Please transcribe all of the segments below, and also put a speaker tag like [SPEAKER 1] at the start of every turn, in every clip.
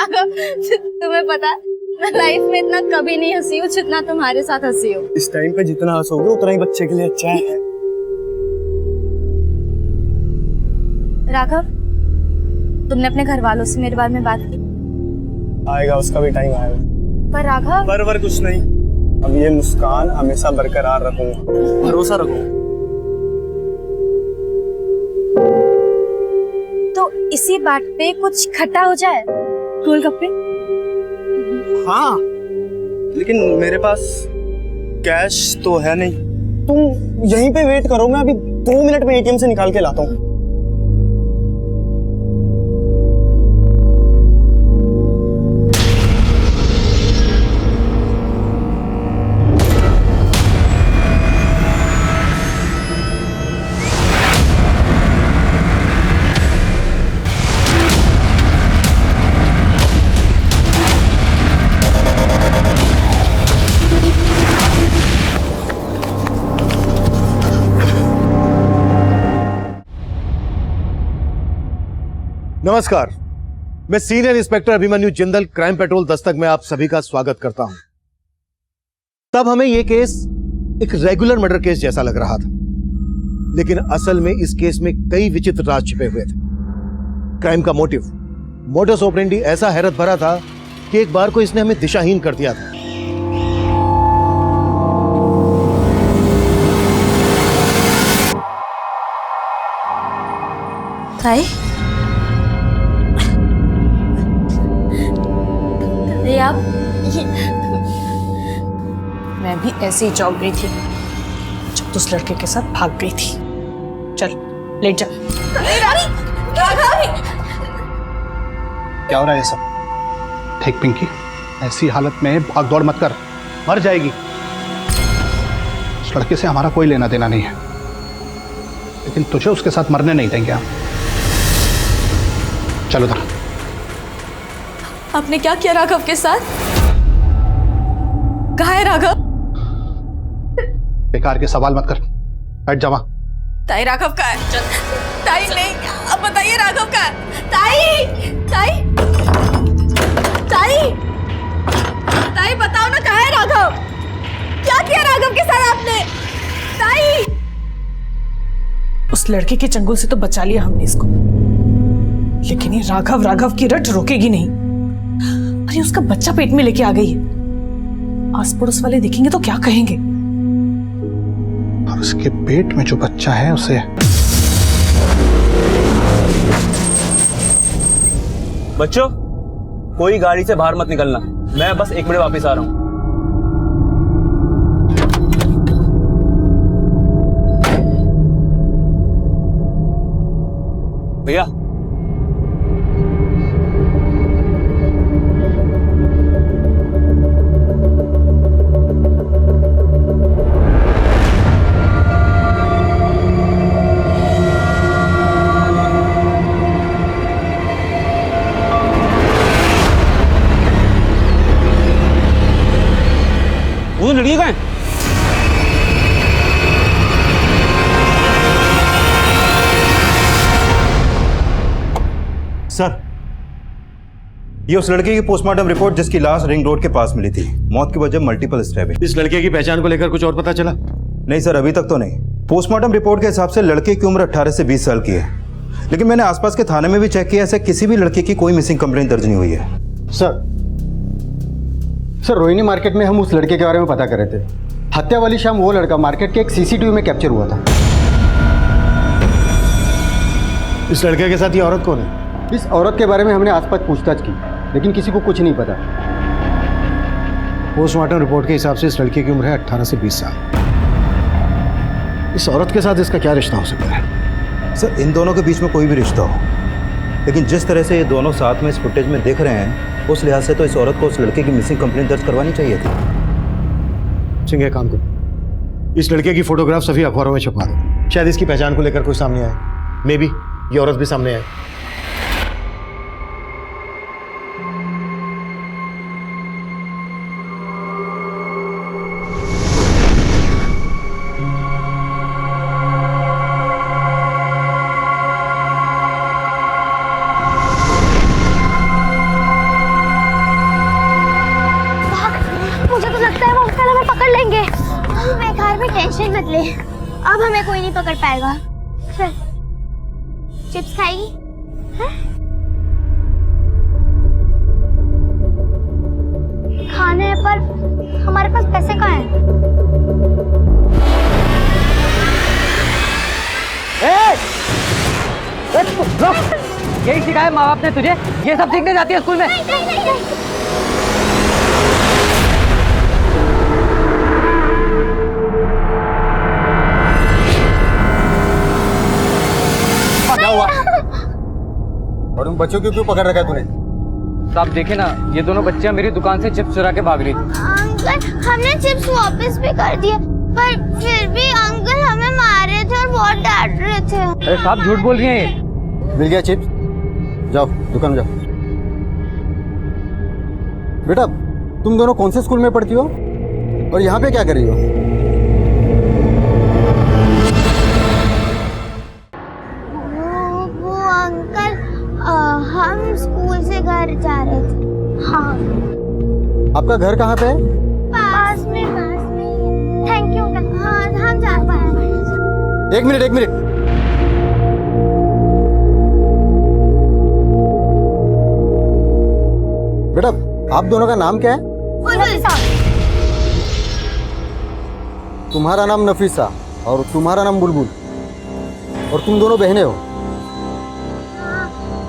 [SPEAKER 1] राघव, तुम्हें पता है मैं लाइफ में इतना कभी नहीं हंसी हूँ जितना तुम्हारे साथ हंसी हूँ।
[SPEAKER 2] इस टाइम पे जितना हंसोगे उतना ही बच्चे के लिए अच्छा है।
[SPEAKER 1] राघव, तुमने अपने घर वालों से मेरे बारे में बात की?
[SPEAKER 2] आएगा, उसका भी टाइम आएगा।
[SPEAKER 1] पर राघव,
[SPEAKER 2] पर कुछ नहीं, अब ये मुस्कान हमेशा बरकरार रखूंगा, भरोसा रखूंगा।
[SPEAKER 1] तो इसी बात पे कुछ खट्टा हो जाए, गोलगप्पे?
[SPEAKER 2] हाँ, लेकिन मेरे पास कैश तो है नहीं। तुम यहीं पे वेट करो, मैं अभी 2 मिनट में एटीएम से निकाल के लाता हूँ।
[SPEAKER 3] नमस्कार, मैं senior inspector Abhimanyu Jindal, crime petrol Dastak में आप सभी का स्वागत करता हूं। तब हमें यह केस एक रेगुलर मर्डर केस जैसा लग रहा था, लेकिन असल में इस केस में कई विचित्र राज छिपे हुए थे। क्राइम का मोटिव ऑपरेंडी ऐसा हैरत भरा था कि एक बार को इसने हमें दिशाहीन कर दिया था।
[SPEAKER 1] ताई, आप ये...
[SPEAKER 4] मैं भी ऐसे ही चौंक गई थी जब उस लड़के के साथ भाग गई थी। चल लेट जा।
[SPEAKER 5] क्या हो रहा है ये सब? ठीक पिंकी, ऐसी हालत में भाग दौड़ मत कर, मर जाएगी। उस लड़के से हमारा कोई लेना देना नहीं है, लेकिन तुझे उसके साथ मरने नहीं देंगे हम। चलो उधर।
[SPEAKER 1] आपने क्या किया राघव के साथ? कहाँ है राघव?
[SPEAKER 5] बेकार के सवाल मत कर, बैठ जा वहां।
[SPEAKER 1] ताई, राघव का है? ताई नहीं, अब बताइए राघव का है? ताई, ताई, ताई, ताई बताओ ना, कहाँ है राघव? क्या किया राघव के साथ आपने? ताई,
[SPEAKER 4] उस लड़के के चंगुल से तो बचा लिया हमने इसको, लेकिन ये राघव की रट रोकेगी नहीं। अरे उसका बच्चा पेट में लेके आ गई है, आस पड़ोस वाले देखेंगे तो क्या कहेंगे?
[SPEAKER 5] और उसके पेट में जो बच्चा है उसे...
[SPEAKER 2] बच्चों, कोई गाड़ी से बाहर मत निकलना, मैं बस 1 मिनट वापस आ रहा हूँ। भैया, वो लड़की कहाँ है?
[SPEAKER 6] सर, ये उस लड़के की पोस्टमार्टम रिपोर्ट जिसकी लाश रिंग रोड के पास मिली थी। मौत की वजह मल्टीपल स्टैबिंग।
[SPEAKER 3] इस लड़के की पहचान को लेकर कुछ और पता चला?
[SPEAKER 6] नहीं सर, अभी तक तो नहीं। पोस्टमार्टम रिपोर्ट के हिसाब से लड़के की उम्र 18 से 20 साल की है, लेकिन मैंने आसपास के थाने में भी चेक किया, ऐसे किसी भी लड़के की कोई मिसिंग कंप्लेंट दर्ज नहीं हुई है।
[SPEAKER 7] सर रोहिणी मार्केट में हम उस लड़के के बारे में पता कर रहे थे। हत्या वाली शाम वो लड़का मार्केट के एक सीसीटीवी में कैप्चर हुआ था।
[SPEAKER 3] इस लड़के के साथ ये औरत कौन है?
[SPEAKER 7] इस औरत के बारे में हमने आसपास पूछताछ की, लेकिन किसी को कुछ नहीं पता।
[SPEAKER 3] पोस्टमार्टम रिपोर्ट के हिसाब से इस लड़के की उम्र है 18 से 20 साल। इस औरत के साथ इसका क्या रिश्ता हो सकता है?
[SPEAKER 6] सर, इन दोनों के बीच में कोई भी रिश्ता हो, लेकिन जिस तरह से ये दोनों साथ में इस फुटेज में दिख रहे हैं, उस लिहाज से तो इस औरत को उस लड़के की मिसिंग कंप्लेंट दर्ज करवानी चाहिए थी।
[SPEAKER 3] सिंह, एक काम करो, इस लड़के की फोटोग्राफ सभी अखबारों में छपवा दो, शायद इसकी पहचान को लेकर कोई सामने आए। मे बी ये औरत भी सामने आए।
[SPEAKER 8] अभी टेंशन मत ले, अब हमें कोई नहीं पकड़ पाएगा। चल, चिप्स खाएगी? हाँ? खाने है पर हमारे पास पैसे कहाँ हैं?
[SPEAKER 9] यही सिखाया माँ बाप ने तुझे? ये सब सीखने जाती है स्कूल में?
[SPEAKER 8] नहीं, नहीं, नहीं, नहीं।
[SPEAKER 7] क्या हुआ? और उन बच्चों को क्यों पकड़ रखा है तूने?
[SPEAKER 9] तो आप देखे ना, ये दोनों बच्चियां मेरी दुकान से चिप्स चुरा के भाग रही थी।
[SPEAKER 8] अंकल, हमने चिप्स वापस भी कर दिए, पर फिर भी अंकल हमें मार रहे थे और बहुत डांट रहे थे।
[SPEAKER 9] अरे साहब झूठ बोल रही हैं ये।
[SPEAKER 7] मिल गया चिप्स? जाओ दुकान में जाओ। बेटा, तुम दोनों कौन से स्कूल में पढ़ती हो और यहाँ पे क्या कर रही हो?
[SPEAKER 8] वो अंकल, हम स्कूल से घर जा रहे थे। हाँ।
[SPEAKER 7] आपका घर कहाँ पे है?
[SPEAKER 8] पास में। Thank you uncle. हाँ, हम जा पाए।
[SPEAKER 7] एक मिनट। बेटा, आप दोनों का नाम क्या है?
[SPEAKER 8] नफीसा।
[SPEAKER 7] तुम्हारा नाम नफीसा और तुम्हारा नाम बुलबुल, और तुम दोनों बहनें हो।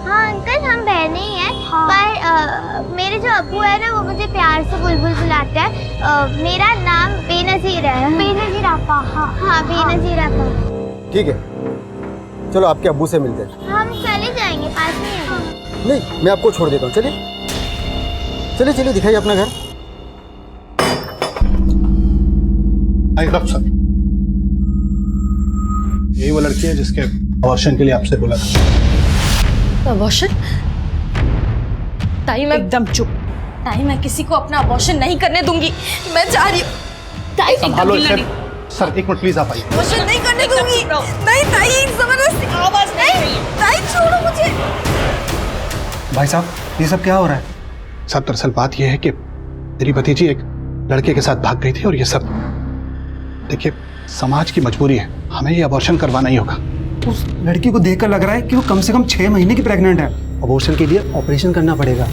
[SPEAKER 8] हाँ अंकल, हम बहनें ही हैं। हाँ। पर मेरे जो अब्बू है ना, वो मुझे प्यार से बुलबुल बुलाते हैं। मेरा नाम बेनजीर है। बेनजीर आपा? हाँ, बेनजीर आपा।
[SPEAKER 7] ठीक है, चलो आपके अब्बू से मिलते हैं।
[SPEAKER 8] हम चले जाएंगे, पास में है।
[SPEAKER 7] नहीं, मैं आपको छोड़ देता हूँ। चलिए चलिए, दिखाइए अपना घर।
[SPEAKER 5] सर, यही वो लड़की है जिसके अबॉर्शन के लिए आपसे बोला था।
[SPEAKER 1] अबॉर्शन? ताई, मैं
[SPEAKER 4] एकदम चुप।
[SPEAKER 1] ताई, मैं किसी को अपना अबॉर्शन नहीं करने दूंगी। मैं जा रही हूँ। ताई,
[SPEAKER 5] संभालो इसे। सर, एक मिनट प्लीज, आप आइए।
[SPEAKER 1] अबॉर्शन नहीं करने दूंगी। नहीं ताई, जबरदस्ती। आवाज नहीं। ताई, छोड़ो मुझे।
[SPEAKER 6] भाई साहब, ये सब क्या हो रहा है?
[SPEAKER 5] साहब, दरअसल बात यह है कि मेरी भतीजी एक लड़के के साथ भाग गई थी और ये सब, देखिए, समाज की मजबूरी है, हमें ये अबॉर्शन करवाना ही होगा।
[SPEAKER 6] उस लड़की को देखकर लग रहा है कि वो कम से कम 6 महीने की प्रेग्नेंट है। अबॉर्शन के लिए ऑपरेशन करना पड़ेगा,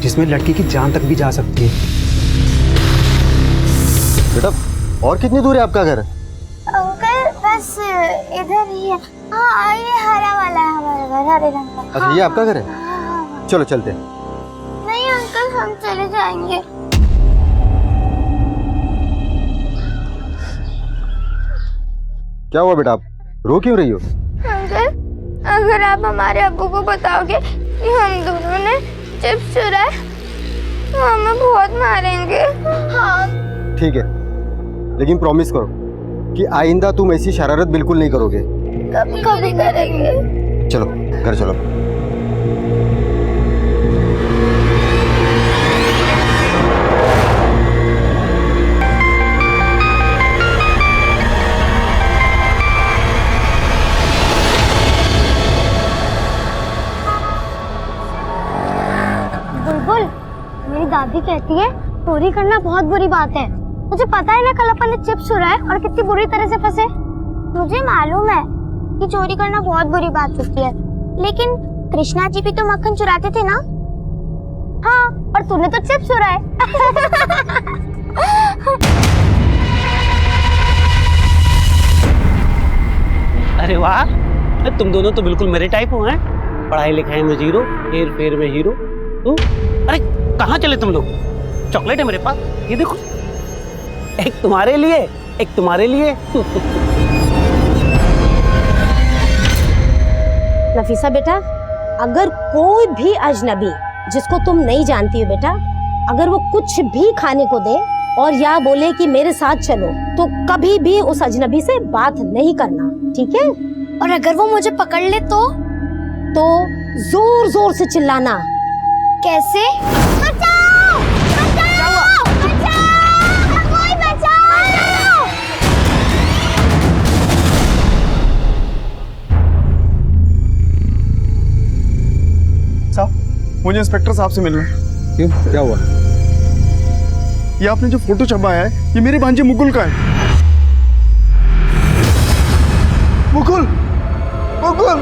[SPEAKER 6] जिसमें लड़की की जान तक भी जा सकती है।
[SPEAKER 7] बेटा, और कितनी दूर है आपका घर?
[SPEAKER 8] अंकल, बस इधर ही है। हाँ, ये हरा वाला है हमारा घर, हरे रंग का।
[SPEAKER 7] अच्छा, ये आपका घर है? चलो चलते हैं।
[SPEAKER 8] नहीं अंकल, हम चले जाएंगे।
[SPEAKER 7] क्या हुआ बेटा, आप रो क्यों रही हो?
[SPEAKER 8] अंकल, अगर आप हमारे अब्बू को बताओगे कि हम दोनों ने चिप्स चुराए, तो हमें बहुत मारेंगे। हाँ।
[SPEAKER 7] ठीक है, लेकिन प्रॉमिस करो कि आइंदा तुम ऐसी शरारत बिल्कुल नहीं करोगे।
[SPEAKER 8] कभी करेंगे।
[SPEAKER 7] चलो घर चलो।
[SPEAKER 8] बुलबुल, मेरी दादी कहती है चोरी करना बहुत बुरी बात है। मुझे पता है ना, कल अपन ने चिप्स चुराए और कितनी बुरी तरह से फंसे। मुझे मालूम है कि चोरी करना बहुत बुरी बात होती है, लेकिन कृष्णा जी भी तो मक्खन चुराते थे ना। हाँ, और तूने तो चिप्स चुराए।
[SPEAKER 10] अरे वाह, तुम दोनों तो बिल्कुल मेरे टाइप हो हैं। पढ़ाई लिखाई में जीरो, हेर फेर में हीरो। अरे कहाँ चले तुम लोग? चॉकलेट है मेरे पास, ये देखो, एक तुम्हारे लिए, एक तुम्हारे लिए।
[SPEAKER 11] नफीसा बेटा, अगर कोई भी अजनबी जिसको तुम नहीं जानती हो बेटा, अगर वो कुछ भी खाने को दे और या बोले कि मेरे साथ चलो, तो कभी भी उस अजनबी से बात नहीं करना, ठीक है?
[SPEAKER 8] और अगर वो मुझे पकड़ ले तो
[SPEAKER 11] जोर जोर से चिल्लाना।
[SPEAKER 8] कैसे? बचाओ! बचाओ! बचाओ! कोई बचाओ!
[SPEAKER 2] साहब, मुझे इंस्पेक्टर साहब से मिलना है।
[SPEAKER 7] क्यों, क्या हुआ?
[SPEAKER 2] ये आपने जो फोटो छपाया है, ये मेरी भांजी मुकुल का है। मुकुल, मुकुल।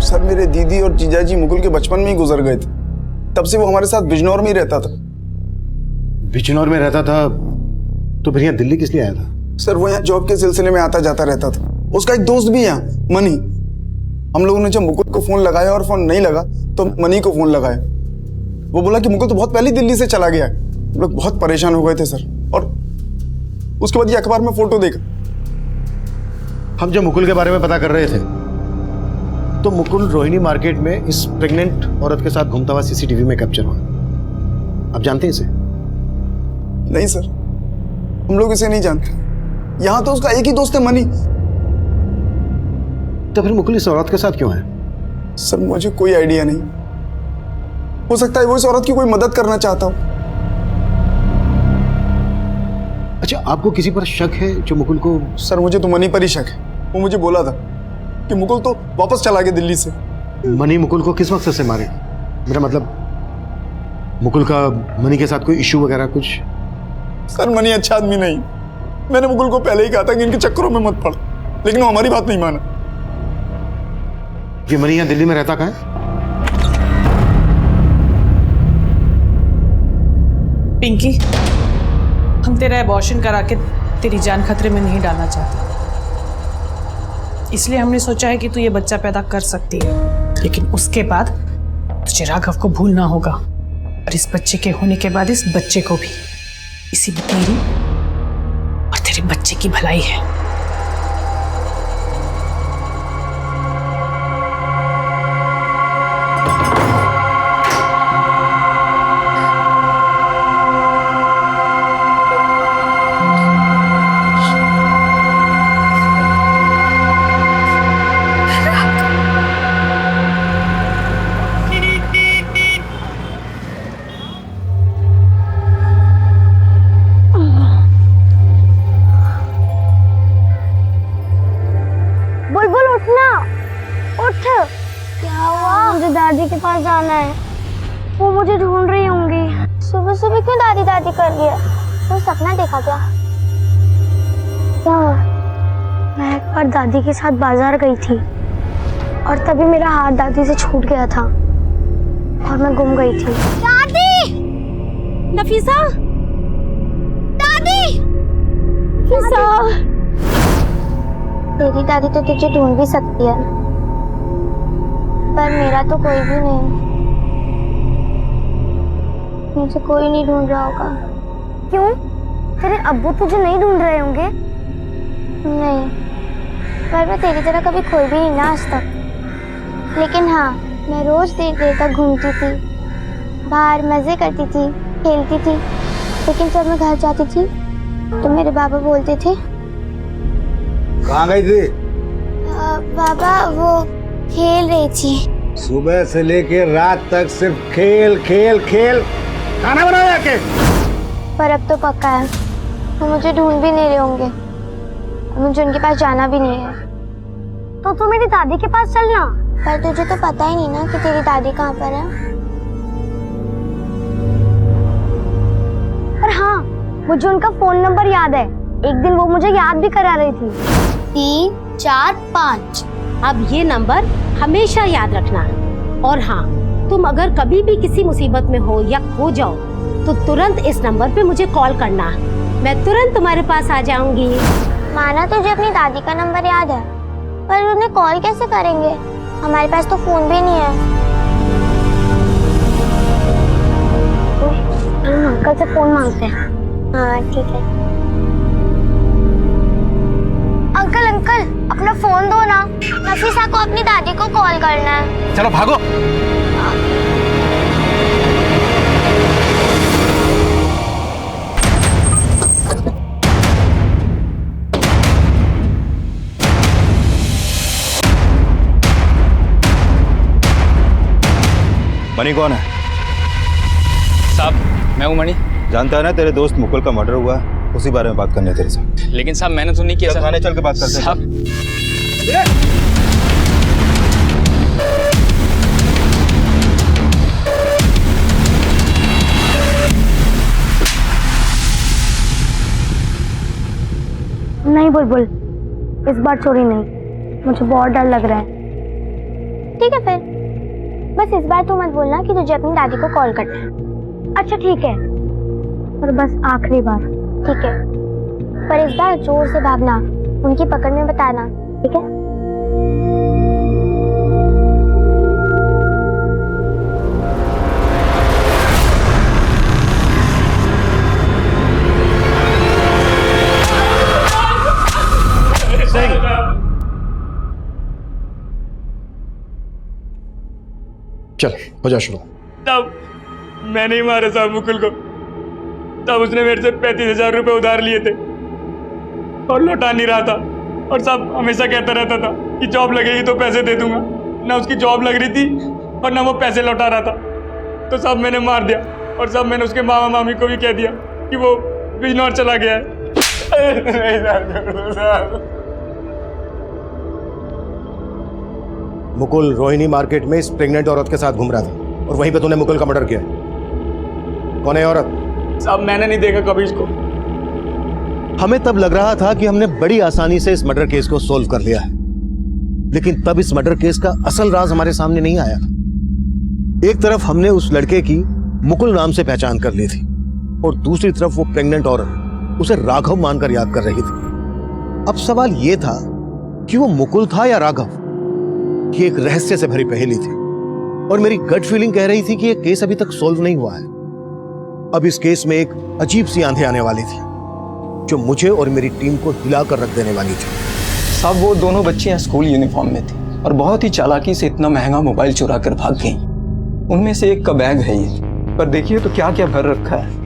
[SPEAKER 2] सर मेरे दीदी और जीजाजी मुकुल के बचपन में ही गुजर गए थे, तब से वो हमारे साथ बिजनौर में ही रहता था।
[SPEAKER 3] बिजनौर में रहता था तो फिर यहाँ दिल्ली किस लिए आया था?
[SPEAKER 2] सर वो यहाँ जॉब के सिलसिले में आता जाता रहता था। उसका एक दोस्त भी है यहाँ, मनी। हम लोगों ने जब मुकुल को फोन लगाया और फोन नहीं लगा तो मनी को फोन लगाया। वो बोला कि मुकुल तो बहुत पहले दिल्ली से चला गया है। हम लोग बहुत परेशान हो गए थे सर, और उसके बाद ये अखबार में फोटो देखा।
[SPEAKER 3] हम जब मुकुल के बारे में पता कर रहे थे तो मुकुल रोहिणी मार्केट में इस प्रेग्नेंट औरत के साथ घूमता हुआ सीसीटीवी में कैप्चर हुआ। आप जानते हैं इसे?
[SPEAKER 2] नहीं सर, हम लोग इसे नहीं जानते। यहाँ तो उसका एक ही दोस्त है, मनी।
[SPEAKER 3] तो फिर मुकुल इस औरत के साथ क्यों है?
[SPEAKER 2] सर मुझे कोई आइडिया नहीं। हो सकता है वो इस औरत की कोई मदद करना चाहता हो।
[SPEAKER 3] अच्छा, आपको किसी पर शक है जो मुकुल को?
[SPEAKER 2] सर मुझे तो मनी पर ही शक है। वो मुझे बोला था कि मुकुल तो वापस चला गया दिल्ली से।
[SPEAKER 3] मनी मुकुल को किस मकसद से मारे? मेरा मतलब मुकुल का मनी के साथ कोई इशू वगैरह कुछ?
[SPEAKER 2] सर मनी अच्छा आदमी नहीं। मैंने मुकुल को पहले ही कहा था कि इनके चक्करों में मत पड़, लेकिन वो हमारी बात नहीं माना।
[SPEAKER 3] ये मनी यहाँ दिल्ली में रहता कहाँ है?
[SPEAKER 4] पिंकी, हम तेरा एबॉर्शन करा के तेरी जान खतरे में नहीं डालना चाहते, इसलिए हमने सोचा है कि तू ये बच्चा पैदा कर सकती है, लेकिन उसके बाद तुझे राघव को भूलना होगा, और इस बच्चे के होने के बाद इस बच्चे को भी। इसी में तेरी और तेरे बच्चे की भलाई है।
[SPEAKER 8] बुलबुल उठना, उठ। क्या हुआ? मुझे दादी के पास जाना है, वो मुझे ढूंढ रही होंगी। सुबह सुबह क्यों दादी दादी कर रही है? कोई सपना देखा क्या? क्या हुआ? मैं एक बार दादी के साथ बाजार गई थी और तभी मेरा हाथ दादी से छूट गया था और मैं गुम गई थी। दादी!
[SPEAKER 11] नफीसा,
[SPEAKER 8] दादी! नफीसा! तेरी दादी तो तुझे ढूंढ भी सकती है, पर मेरा तो कोई भी नहीं। मुझे कोई नहीं ढूंढ रहा होगा। क्यों? तेरे अब्बू तुझे नहीं ढूंढ रहे होंगे? नहीं, पर मैं तेरी तरह कभी खोई भी नहीं ना आज तक। लेकिन हाँ, मैं रोज देर देर तक घूमती थी, बाहर मजे करती थी, खेलती थी। लेकिन जब मैं घर जाती थी तो मेरे बाबा बोलते थे।
[SPEAKER 12] कहाँ गई थी?
[SPEAKER 8] बाबा वो खेल रही थी।
[SPEAKER 12] सुबह से लेके रात तक सिर्फ खेल खेल खेल। खाना बनाओ जाके।
[SPEAKER 8] पर अब तो पक्का है, वो मुझे ढूंढ भी नहीं रहे होंगे, मुझे उनके पास जाना भी नहीं है। तो तू मेरी दादी के पास चलना। पर तुझे तो पता ही नहीं ना कि तेरी दादी कहाँ पर है। पर हाँ, मुझे उनका फोन नंबर याद है। एक दिन वो मुझे याद भी करा रही थी।
[SPEAKER 11] 3 4 5। अब ये नंबर हमेशा याद रखना। और हाँ, तुम अगर कभी भी किसी मुसीबत में हो या खो जाओ तो तुरंत इस नंबर पे मुझे कॉल करना। मैं तुरंत तुम्हारे पास आ जाऊंगी।
[SPEAKER 8] माना तुझे अपनी दादी का नंबर याद है, पर उन्हें कॉल कैसे करेंगे? हमारे पास तो फोन भी नहीं है। हम अंकल से फोन मांगते हैं। हाँ ठीक है। अंकल अंकल, अपना फोन दो ना, नफीसा को अपनी दादी को कॉल करना है।
[SPEAKER 5] चलो भागो।
[SPEAKER 6] मनी कौन है?
[SPEAKER 13] साहब मैं हूँ मणि।
[SPEAKER 6] जानता है ना तेरे दोस्त मुकुल का मर्डर हुआ, उसी बारे में बात करनी है तेरे साथ।
[SPEAKER 13] लेकिन साहब मैंने तो नहीं किया।
[SPEAKER 6] थाने चल के बात करते हैं
[SPEAKER 13] साहब।
[SPEAKER 8] नहीं बुलबुल, इस बार चोरी नहीं, मुझे बहुत डर लग रहा है। ठीक है फिर, बस इस बार तू मत बोलना कि तुझे अपनी दादी को कॉल करना है। अच्छा ठीक है, और बस आखिरी बार, ठीक है? पर इस बार जोर से भागना, उनकी पकड़ में बताना, ठीक है?
[SPEAKER 3] चल हो जा शुरू।
[SPEAKER 13] तब मैंने ही मारा साहब मुकुल को। तब उसने मेरे से 35,000 रुपए उधार लिए थे और लौटा नहीं रहा था। और साहब हमेशा कहता रहता था कि जॉब लगेगी तो पैसे दे दूंगा। ना उसकी जॉब लग रही थी और ना वो पैसे लौटा रहा था। तो साहब मैंने मार दिया। और साहब मैंने उसके मामा मामी को भी कह दिया कि वो बिजनौर चला गया है।
[SPEAKER 3] मुकुल रोहिणी मार्केट में इस प्रेग्नेंट औरत के साथ घूम रहा था और वहीं पे तूने मुकुल का मर्डर किया। कौन है औरत?
[SPEAKER 13] साहब मैंने नहीं देखा कभी इसको।
[SPEAKER 3] हमें तब लग रहा था कि हमने बड़ी आसानी से इस मर्डर केस को सोल्व कर लिया है, लेकिन तब इस मर्डर केस का असल राज हमारे सामने नहीं आया। एक तरफ हमने उस लड़के की मुकुल नाम से पहचान कर ली थी और दूसरी तरफ वो प्रेग्नेंट औरत उसे राघव मानकर याद कर रही थी। अब सवाल यह था कि वो मुकुल था या राघव। ये एक रहस्य से भरी पहेली थी और मेरी गट फीलिंग कह रही थी कि यह केस अभी तक सोल्व नहीं हुआ है। अब इस केस में एक अजीब सी आंधी आने वाली थी जो मुझे और मेरी टीम को हिलाकर रख देने वाली थी।
[SPEAKER 13] साहब वो दोनों बच्चियां स्कूल यूनिफॉर्म में थी और बहुत ही चालाकी से इतना महंगा मोबाइल चुरा कर भाग गई। उनमें से एक का बैग है ये, पर देखिए तो क्या क्या भर रखा है।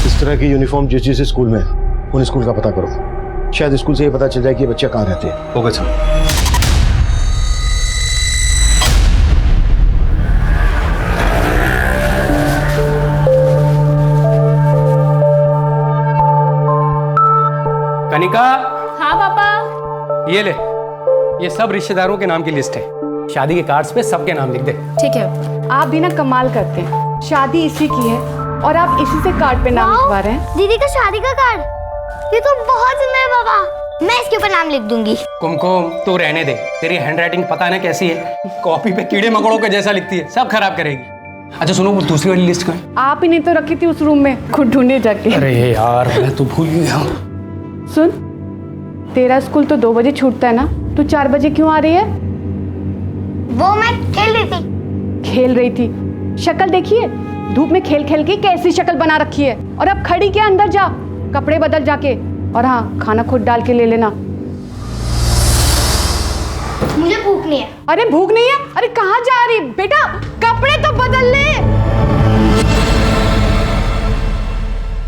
[SPEAKER 3] इस तरह की यूनिफॉर्म जिस जिस स्कूल में है उन स्कूल का पता करो। शायद स्कूल से ये पता चल जाए कि ये बच्चे कहाँ रहते हैं।
[SPEAKER 6] Okay sir.
[SPEAKER 14] कनिका।
[SPEAKER 1] हाँ पापा।
[SPEAKER 14] ये ले, ये सब रिश्तेदारों के नाम की लिस्ट है। शादी के कार्ड्स पे सबके नाम लिख दे।
[SPEAKER 1] ठीक है। आप भी ना कमाल करते हैं, शादी इसी की है और आप इसी से कार्ड पे नाम लिखवा रहे हैं।
[SPEAKER 8] दीदी का शादी का कार्ड, ये तो बहुत सुंदर है बाबा। मैं इसके ऊपर नाम लिख दूंगी।
[SPEAKER 14] कुमकुम तू रहने दे, तेरी हैंडराइटिंग पता ना कैसी है, कॉपी पे कीड़े मकोड़ों के जैसा लिखती है, सब खराब करेगी। अच्छा सुनो, वो दूसरी वाली लिस्ट में
[SPEAKER 1] आप ही ने तो रखी थी उस रूम में, खुद ढूंढे जाके।
[SPEAKER 14] अरे यार मैं तो भूल गया।
[SPEAKER 1] सुन, तेरा स्कूल तो 2 बजे छूटता है ना, तू 4 बजे क्यों आ रही है?
[SPEAKER 8] वो मैं खेल रही थी।
[SPEAKER 1] खेल रही थी? शक्ल देखिए, धूप में खेल खेल के कैसी शक्ल बना रखी है। और अब खड़ी क्या, अंदर जा, कपड़े बदल जाके, और हाँ खाना खुद डाल के ले लेना।
[SPEAKER 8] मुझे भूख नहीं है।
[SPEAKER 1] अरे भूख नहीं है? अरे कहाँ जा रही बेटा, कपड़े तो बदल ले।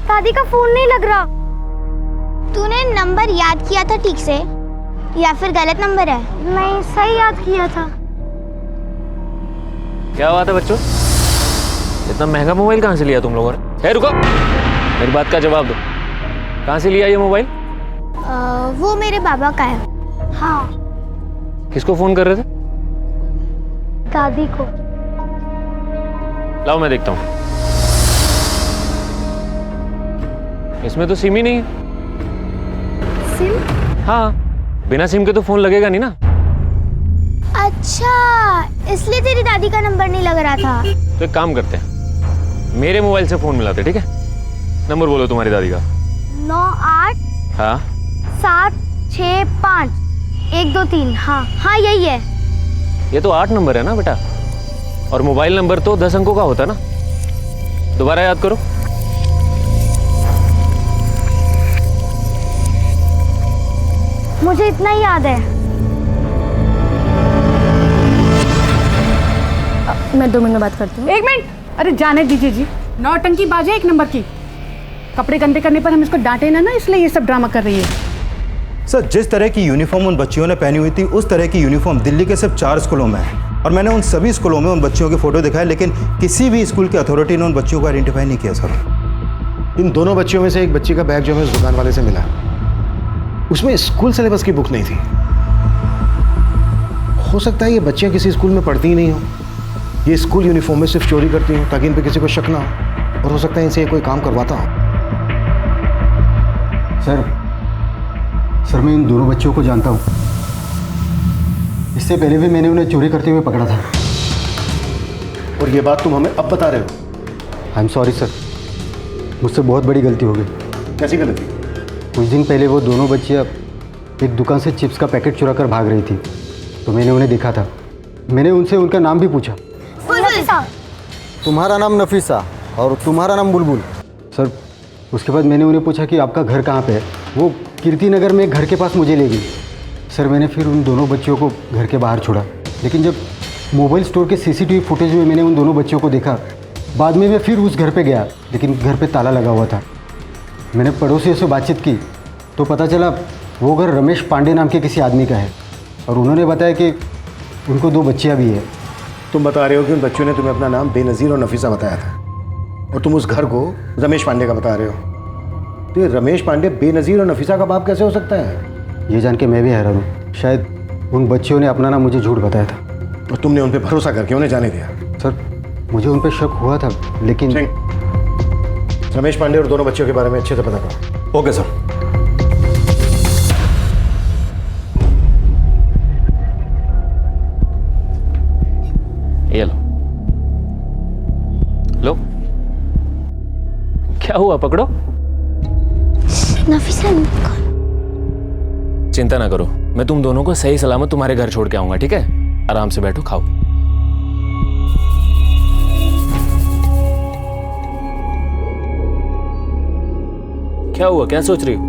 [SPEAKER 8] दादी का फोन नहीं लग रहा। तूने नंबर याद किया था ठीक से या फिर गलत नंबर है? नहीं, सही याद किया था।
[SPEAKER 15] क्या बात है बच्चों, इतना महंगा मोबाइल कहाँ से लिया तुम लोगों ने? रुको, मेरी बात का जवाब दो। कहाँ से लिया ये मोबाइल?
[SPEAKER 8] वो मेरे बाबा का है। हाँ।
[SPEAKER 15] किसको फोन कर रहे थे?
[SPEAKER 8] दादी को।
[SPEAKER 15] लाओ मैं देखता हूँ। इसमें तो सिम ही नहीं है।
[SPEAKER 8] सिम?
[SPEAKER 15] हाँ, बिना सिम के तो फोन लगेगा नहीं ना।
[SPEAKER 8] अच्छा, इसलिए तेरी दादी का नंबर नहीं लग रहा था।
[SPEAKER 15] तो एक काम करते हैं, मेरे मोबाइल से फोन मिलाते, ठीक है? नंबर बोलो तुम्हारी दादी का।
[SPEAKER 8] 98
[SPEAKER 15] हाँ
[SPEAKER 8] 765 123। हाँ हाँ यही है।
[SPEAKER 15] ये तो 8 नंबर है ना बेटा, और मोबाइल नंबर तो 10 अंकों का होता है ना। दोबारा याद करो।
[SPEAKER 8] मुझे इतना ही याद है।
[SPEAKER 1] मैं 2 मिनट में बात करती हूँ। 1 मिनट, अरे जाने दीजिए जी, नौटंकी बाजे 1 नंबर की। कपड़े गंदे करने पर हम इसको डांटे ना, इसलिए ये सब ड्रामा कर रही है।
[SPEAKER 6] सर, जिस तरह की यूनिफॉर्म उन बच्चियों ने पहनी हुई थी उस तरह की यूनिफॉर्म दिल्ली के सिर्फ 4 स्कूलों में है, और मैंने उन सभी स्कूलों में उन बच्चियों के फोटो दिखाए, लेकिन किसी भी स्कूल की अथॉरिटी ने उन बच्चियों को आइडेंटिफाई नहीं किया सर।
[SPEAKER 3] इन दोनों बच्चियों में से एक बच्ची का बैग जो हमें उस दुकान वाले से मिला, उसमें स्कूल सिलेबस की बुक नहीं थी। हो सकता है ये बच्चियां किसी स्कूल में पढ़ती ही नहीं हो, ये स्कूल यूनिफॉर्म में सिर्फ चोरी करती हो ताकि इन पे किसी को शक ना हो, और हो सकता है इनसे कोई काम करवाता हो।
[SPEAKER 7] सर मैं इन दोनों बच्चों को जानता हूँ। इससे पहले भी मैंने उन्हें चोरी करते हुए पकड़ा था।
[SPEAKER 3] और ये बात तुम हमें अब बता रहे हो?
[SPEAKER 7] आई एम सॉरी सर, मुझसे बहुत बड़ी गलती हो गई।
[SPEAKER 3] कैसी गलती?
[SPEAKER 7] कुछ दिन पहले वो दोनों बच्चियाँ एक दुकान से चिप्स का पैकेट चुरा कर भाग रही थी, तो मैंने उन्हें देखा था। मैंने उनसे उनका नाम भी पूछा।
[SPEAKER 12] तुम्हारा नाम नफीसा और तुम्हारा नाम बुलबुल।
[SPEAKER 7] सर उसके बाद मैंने उन्हें पूछा कि आपका घर कहाँ पे है। वो कीर्ति नगर में एक घर के पास मुझे ले गई। सर मैंने फिर उन दोनों बच्चियों को घर के बाहर छोड़ा, लेकिन जब मोबाइल स्टोर के सीसीटीवी फुटेज में मैंने उन दोनों बच्चियों को देखा, बाद में मैं फिर उस घर पे गया, लेकिन घर पे ताला लगा हुआ था। मैंने पड़ोसियों से बातचीत की तो पता चला वो घर रमेश पांडे नाम के किसी आदमी का है, और उन्होंने बताया कि उनको 2 बच्चियाँ भी है।
[SPEAKER 3] तुम बता रहे हो कि उन बच्चों ने तुम्हें अपना नाम बेनज़ीर और नफीसा बताया था, और तुम उस घर को रमेश पांडे का बता रहे हो। तो ये रमेश पांडे बेनज़ीर और नफीसा का बाप कैसे हो सकता है?
[SPEAKER 7] ये जान के मैं भी हैरान हूँ। शायद उन बच्चियों ने अपना नाम मुझे झूठ बताया था,
[SPEAKER 3] और तुमने उन पर भरोसा करके उन्हें जाने दिया।
[SPEAKER 7] सर मुझे उन पर शक हुआ था, लेकिन
[SPEAKER 3] रमेश पांडे और दोनों बच्चियों के बारे में अच्छे से पता करो। Okay sir.
[SPEAKER 15] ये लो लो, क्या हुआ? पकड़ो।
[SPEAKER 8] नफीसा
[SPEAKER 15] चिंता ना करो, मैं तुम दोनों को सही सलामत तुम्हारे घर छोड़ के आऊंगा, ठीक है? आराम से बैठो, खाओ। क्या हुआ? क्या सोच रही हो?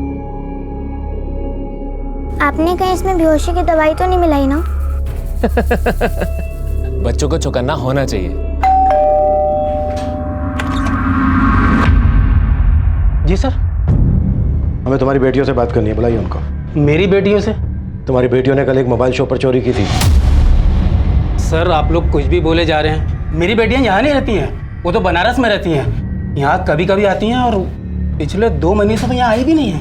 [SPEAKER 8] आपने कहीं इसमें बेहोशी की दवाई तो नहीं मिलाई ना?
[SPEAKER 15] बच्चों को चौकन्ना होना चाहिए।
[SPEAKER 10] जी सर।
[SPEAKER 3] हमें तुम्हारी बेटियों से बात करनी है, बुलाइए उनको।
[SPEAKER 10] मेरी बेटियों से?
[SPEAKER 3] तुम्हारी बेटियों ने कल एक मोबाइल शॉप पर चोरी की थी।
[SPEAKER 10] सर आप लोग कुछ भी बोले जा रहे हैं। मेरी बेटियां यहाँ नहीं रहती हैं, वो तो बनारस में रहती हैं। यहाँ कभी कभी आती हैं, और पिछले 2 महीने से तो यहाँ आई भी नहीं है।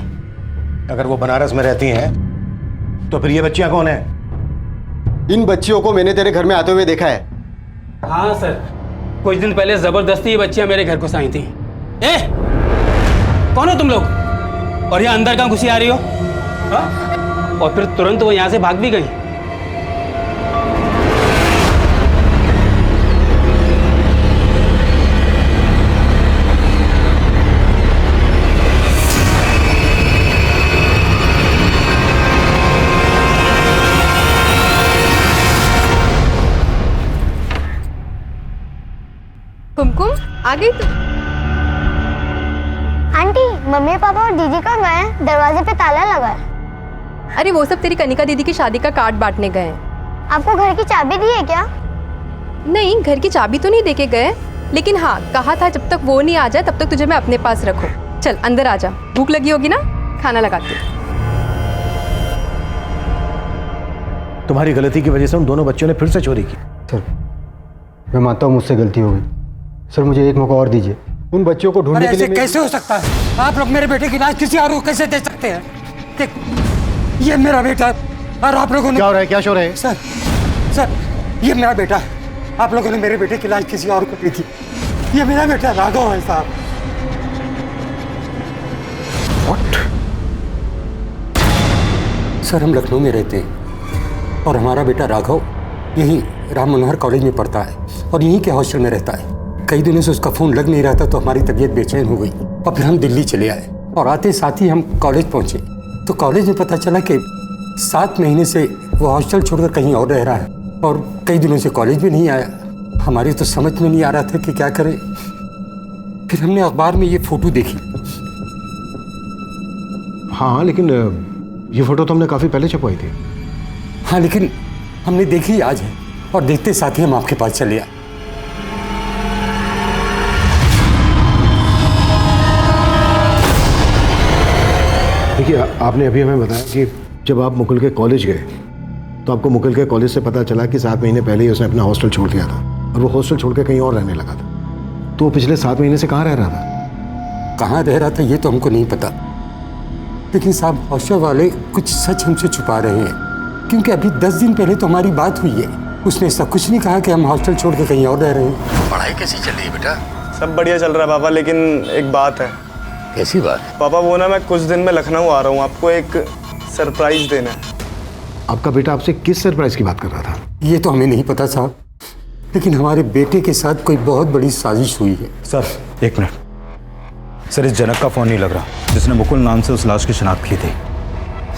[SPEAKER 3] अगर वो बनारस में रहती हैं तो फिर ये बच्चियां कौन है?
[SPEAKER 7] इन बच्चियों को मैंने तेरे घर में आते हुए देखा है।
[SPEAKER 10] हाँ सर, कुछ दिन पहले जबरदस्ती ये बच्चियां मेरे घर को आई थी। ए, कौन हो तुम लोग? और यहाँ अंदर कहाँ घुसी आ रही हो? हाँ? और फिर तुरंत वो यहाँ से भाग भी गई।
[SPEAKER 1] कुमकुम आ गई तू?
[SPEAKER 8] आंटी मम्मी पापा और दीदी कहाँ गए हैं? दरवाजे पे ताला लगा है।
[SPEAKER 1] अरे वो सब तेरी कनिका दीदी की शादी का कार्ड बांटने गए हैं।
[SPEAKER 8] आपको घर की चाबी दी है क्या?
[SPEAKER 1] नहीं, घर की चाबी तो नहीं देके गए, लेकिन हाँ कहा था जब तक वो नहीं आ जाए तब तक तुझे मैं अपने पास रखूं। चल अंदर आ जा, भूख लगी होगी ना, खाना लगाती हूँ।
[SPEAKER 3] तुम्हारी गलती की वजह से उन दोनों बच्चों ने फिर से चोरी की।
[SPEAKER 7] सर मैं मानता हूँ मुझसे गलती हो गई। सर मुझे एक मौका और दीजिए। उन बच्चों को ढूंढने के लिए
[SPEAKER 9] कैसे हो सकता है? आप लोग मेरे बेटे की लाश किसी और को कैसे दे सकते हैं? देख, ये मेरा बेटा है, और आप लोगों ने
[SPEAKER 3] क्या हो रहा है? क्या शोर है?
[SPEAKER 9] सर ये मेरा बेटा है। आप लोगों ने मेरे बेटे की लाश किसी और को दी थी। ये मेरा बेटा राघव है साहब। सर हम लखनऊ में रहते हैं, और हमारा बेटा राघव यहीं राम मनोहर कॉलेज में पढ़ता है, और यहीं के हॉस्टल में रहता है। कई दिनों से उसका फ़ोन लग नहीं रहा था, तो हमारी तबीयत बेचैन हो गई, और फिर हम दिल्ली चले आए, और आते साथ ही हम कॉलेज पहुँचे। तो कॉलेज में पता चला कि 7 महीने से वो हॉस्टल छोड़कर कहीं और रह रहा है, और कई दिनों से कॉलेज भी नहीं आया। हमारी तो समझ में नहीं आ रहा था कि क्या करें। फिर हमने अखबार में ये फ़ोटो देखी।
[SPEAKER 3] हाँ लेकिन ये फोटो तो हमने काफ़ी पहले छपवाई थी।
[SPEAKER 9] हाँ लेकिन हमने देखी आज है, और देखते साथ ही हम आपके पास चले आए।
[SPEAKER 3] देखिए आपने अभी हमें बताया कि जब आप मुकुल के कॉलेज गए तो आपको मुकुल के कॉलेज से पता चला कि 7 महीने पहले ही उसने अपना हॉस्टल छोड़ दिया था, और वो हॉस्टल छोड़ के कहीं और रहने लगा था। तो वो पिछले 7 महीने से कहाँ रह रहा था?
[SPEAKER 9] कहाँ रह रहा था ये तो हमको नहीं पता, लेकिन साहब हॉस्टल वाले कुछ सच हमसे छुपा रहे हैं, क्योंकि अभी 10 दिन पहले तो हमारी बात हुई है। उसने ऐसा कुछ नहीं कहा कि हम हॉस्टल छोड़ के कहीं और रह रहे हैं।
[SPEAKER 2] पढ़ाई कैसी चल रही है बेटा? सब बढ़िया चल रहा है पापा, लेकिन एक बात है।
[SPEAKER 9] कैसी बात?
[SPEAKER 2] पापा वो ना, मैं कुछ दिन में लखनऊ आ रहा हूँ, आपको एक सरप्राइज देना है।
[SPEAKER 12] आपका बेटा आपसे किस सरप्राइज की बात कर रहा था?
[SPEAKER 9] ये तो हमें नहीं पता साहब, लेकिन हमारे बेटे के साथ कोई बहुत बड़ी साजिश हुई है।
[SPEAKER 6] Sir 1 minute. सर इस जनक का फोन नहीं लग रहा जिसने मुकुल नाम से उस लाश की शिनाख्त की थी।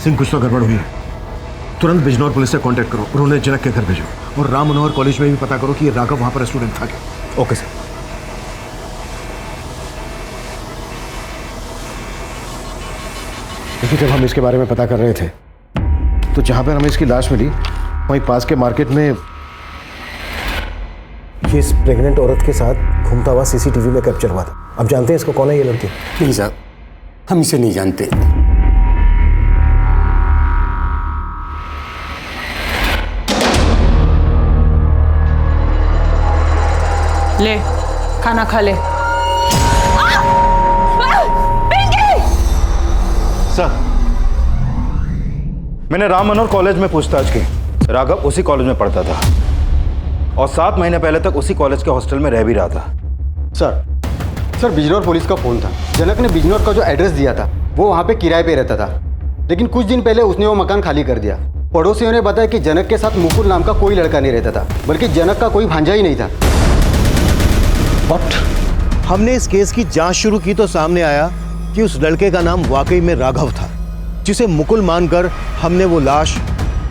[SPEAKER 3] सिंह, कुछ तो गड़बड़ हुई है। तुरंत बिजनौर पुलिस से कांटेक्ट करो और उन्हें जनक के घर भेजो, और राम मनोहर कॉलेज में भी पता करो कि ये राघव वहां पर स्टूडेंट था क्या।
[SPEAKER 6] Okay sir.
[SPEAKER 12] देखिए, जब हम इसके बारे में पता कर रहे थे तो जहां पर हमें इसकी लाश मिली वहीं पास के मार्केट में ये इस प्रेग्नेंट औरत के साथ घूमता हुआ सीसीटीवी में कैप्चर हुआ था। अब जानते हैं इसको कौन है ये लड़की?
[SPEAKER 9] नहीं साहब, हम इसे नहीं जानते।
[SPEAKER 4] ले खाना खा ले।
[SPEAKER 6] सर मैंने राम मनोहर कॉलेज में पूछताछ की। राघव उसी कॉलेज में पढ़ता था और 7 महीने पहले तक उसी कॉलेज के हॉस्टल में रह भी रहा था।
[SPEAKER 7] सर बिजनौर पुलिस का फ़ोन था। जनक ने बिजनौर का जो एड्रेस दिया था वो वहाँ पे किराए पे रहता था, लेकिन कुछ दिन पहले उसने वो मकान खाली कर दिया। पड़ोसियों ने बताया कि जनक के साथ मुकुल नाम का कोई लड़का नहीं रहता था, बल्कि जनक का कोई भांजा ही नहीं था।
[SPEAKER 3] बट हमने इस केस की जांच शुरू की तो सामने आया कि उस लड़के का नाम वाकई में राघव था, जिसे मुकुल मानकर हमने वो लाश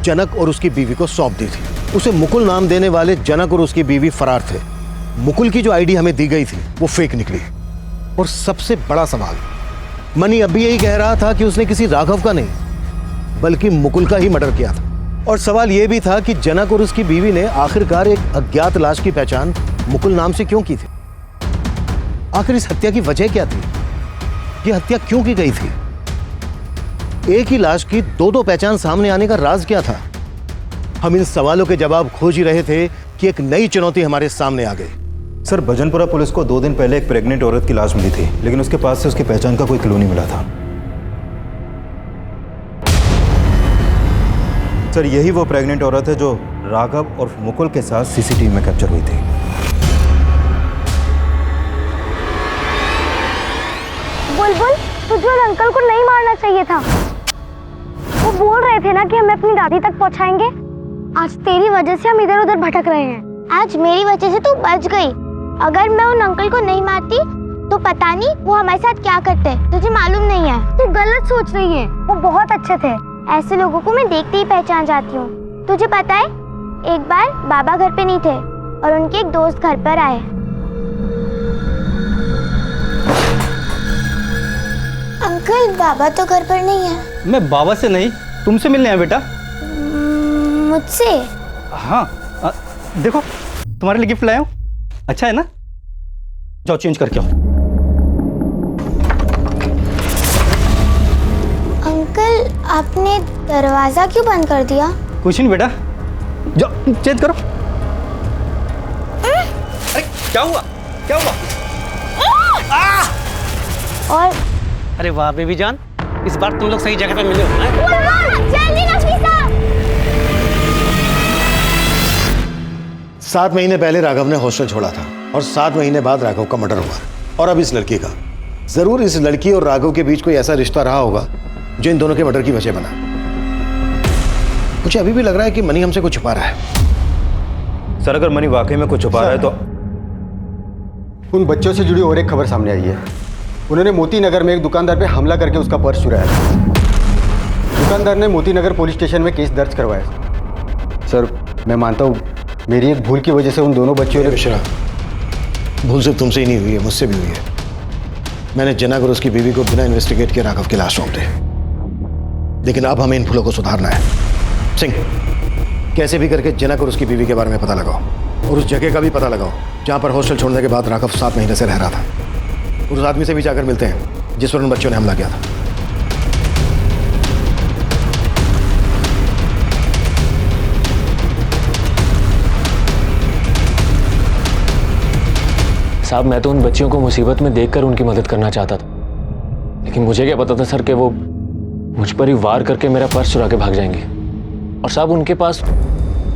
[SPEAKER 3] जनक और उसकी बीवी को सौंप दी थी। उसे मुकुल नाम देने वाले जनक और उसकी बीवी फरार थे। मुकुल की जो आईडी हमें दी गई थी वो फेक निकली। और सबसे बड़ा सवाल, मनी अब भी यही कह रहा था कि उसने किसी राघव का नहीं बल्कि मुकुल का ही मर्डर किया था। और सवाल यह भी था कि जनक और उसकी बीवी ने आखिरकार एक अज्ञात लाश की पहचान मुकुल नाम से क्यों की थी? आखिर इस हत्या की वजह क्या थी? यह हत्या क्यों की गई थी? एक ही लाश की दो पहचान सामने आने का राज क्या था? हम इन सवालों के जवाब खोज ही रहे थे कि एक नई चुनौती हमारे सामने आ गई।
[SPEAKER 6] सर भजनपुरा पुलिस को 2 दिन पहले एक प्रेग्नेंट औरत की लाश मिली थी, लेकिन उसके पास से उसकी पहचान का कोई क्लू नहीं मिला था। सर यही वो प्रेग्नेंट औरत है जो राघव और मुकुल के साथ सीसीटीवी में कैप्चर हुई थी।
[SPEAKER 8] बुलबुल, तुझे उन अंकल को नहीं मारना चाहिए था। वो बोल रहे थे ना कि हमें अपनी दादी तक पहुंचाएंगे। आज तेरी वजह से हम इधर उधर भटक रहे हैं। आज मेरी वजह से तू बच गई। अगर मैं उन अंकल को नहीं मारती तो पता नहीं वो हमारे साथ क्या करते, तुझे मालूम नहीं है। तू गलत सोच रही है। वो बहुत अच्छे थे। ऐसे लोगों को मैं देखते ही पहचान जाती हूँ। तुझे पता है, एक बार बाबा घर पे नहीं थे और उनके एक दोस्त घर पर आए। अंकल, बाबा तो घर पर नहीं है।
[SPEAKER 16] मैं बाबा से नहीं, तुमसे मिलने आया बेटा।
[SPEAKER 8] मुझसे?
[SPEAKER 16] हाँ, देखो तुम्हारे लिए गिफ्ट लाया हूँ। अच्छा है ना? जाओ चेंज करके आओ।
[SPEAKER 8] अंकल, आपने दरवाजा क्यों बंद कर दिया?
[SPEAKER 16] कुछ नहीं बेटा, जाओ चेंज करो। अरे क्या हुआ? क्या हुआ?
[SPEAKER 8] और
[SPEAKER 10] अरे वाह बेबी जान, इस बार तुम लोग सही जगह पे मिले हो।
[SPEAKER 8] जल्दी लक्ष्मी साहब।
[SPEAKER 3] 7 महीने पहले राघव ने हॉस्टल छोड़ा था और 7 महीने बाद राघव का मर्डर हुआ। और अब इस लड़की का। जरूर इस लड़की और राघव के बीच कोई ऐसा रिश्ता रहा होगा जो इन दोनों के मर्डर की वजह बना। मुझे अभी भी लग रहा है कि मनी हमसे कुछ छुपा रहा है।
[SPEAKER 6] सर अगर मनी वाकई में कुछ छुपा रहा है तो
[SPEAKER 7] उन बच्चों से जुड़ी और एक खबर सामने आई है। उन्होंने मोती नगर में एक दुकानदार पे हमला करके उसका पर्स चुराया। दुकानदार ने मोती नगर पुलिस स्टेशन में केस दर्ज करवाया। सर मैं मानता हूँ मेरी एक भूल की वजह से उन दोनों बच्चों ने।
[SPEAKER 3] मिश्रा, भूल सिर्फ तुमसे ही नहीं हुई है, मुझसे भी हुई है। मैंने जनक और उसकी बीवी को बिना इन्वेस्टिगेट किए राघव की लाश सौंप दी। लेकिन अब हमें इन भूलों को सुधारना है। सिंह, कैसे भी करके जनक और उसकी बीवी के बारे में पता लगाओ और उस जगह का भी पता लगाओ जहां पर हॉस्टल छोड़ने के बाद राघव 7 महीने से रह रहा था। उस आदमी से भी जाकर मिलते हैं जिस पर उन बच्चों ने हमला किया था।
[SPEAKER 15] साहब, मैं तो उन बच्चियों को मुसीबत में देखकर उनकी मदद करना चाहता था, लेकिन मुझे क्या पता था सर कि वो मुझ पर ही वार करके मेरा पर्स चुरा के भाग जाएंगे। और साहब उनके पास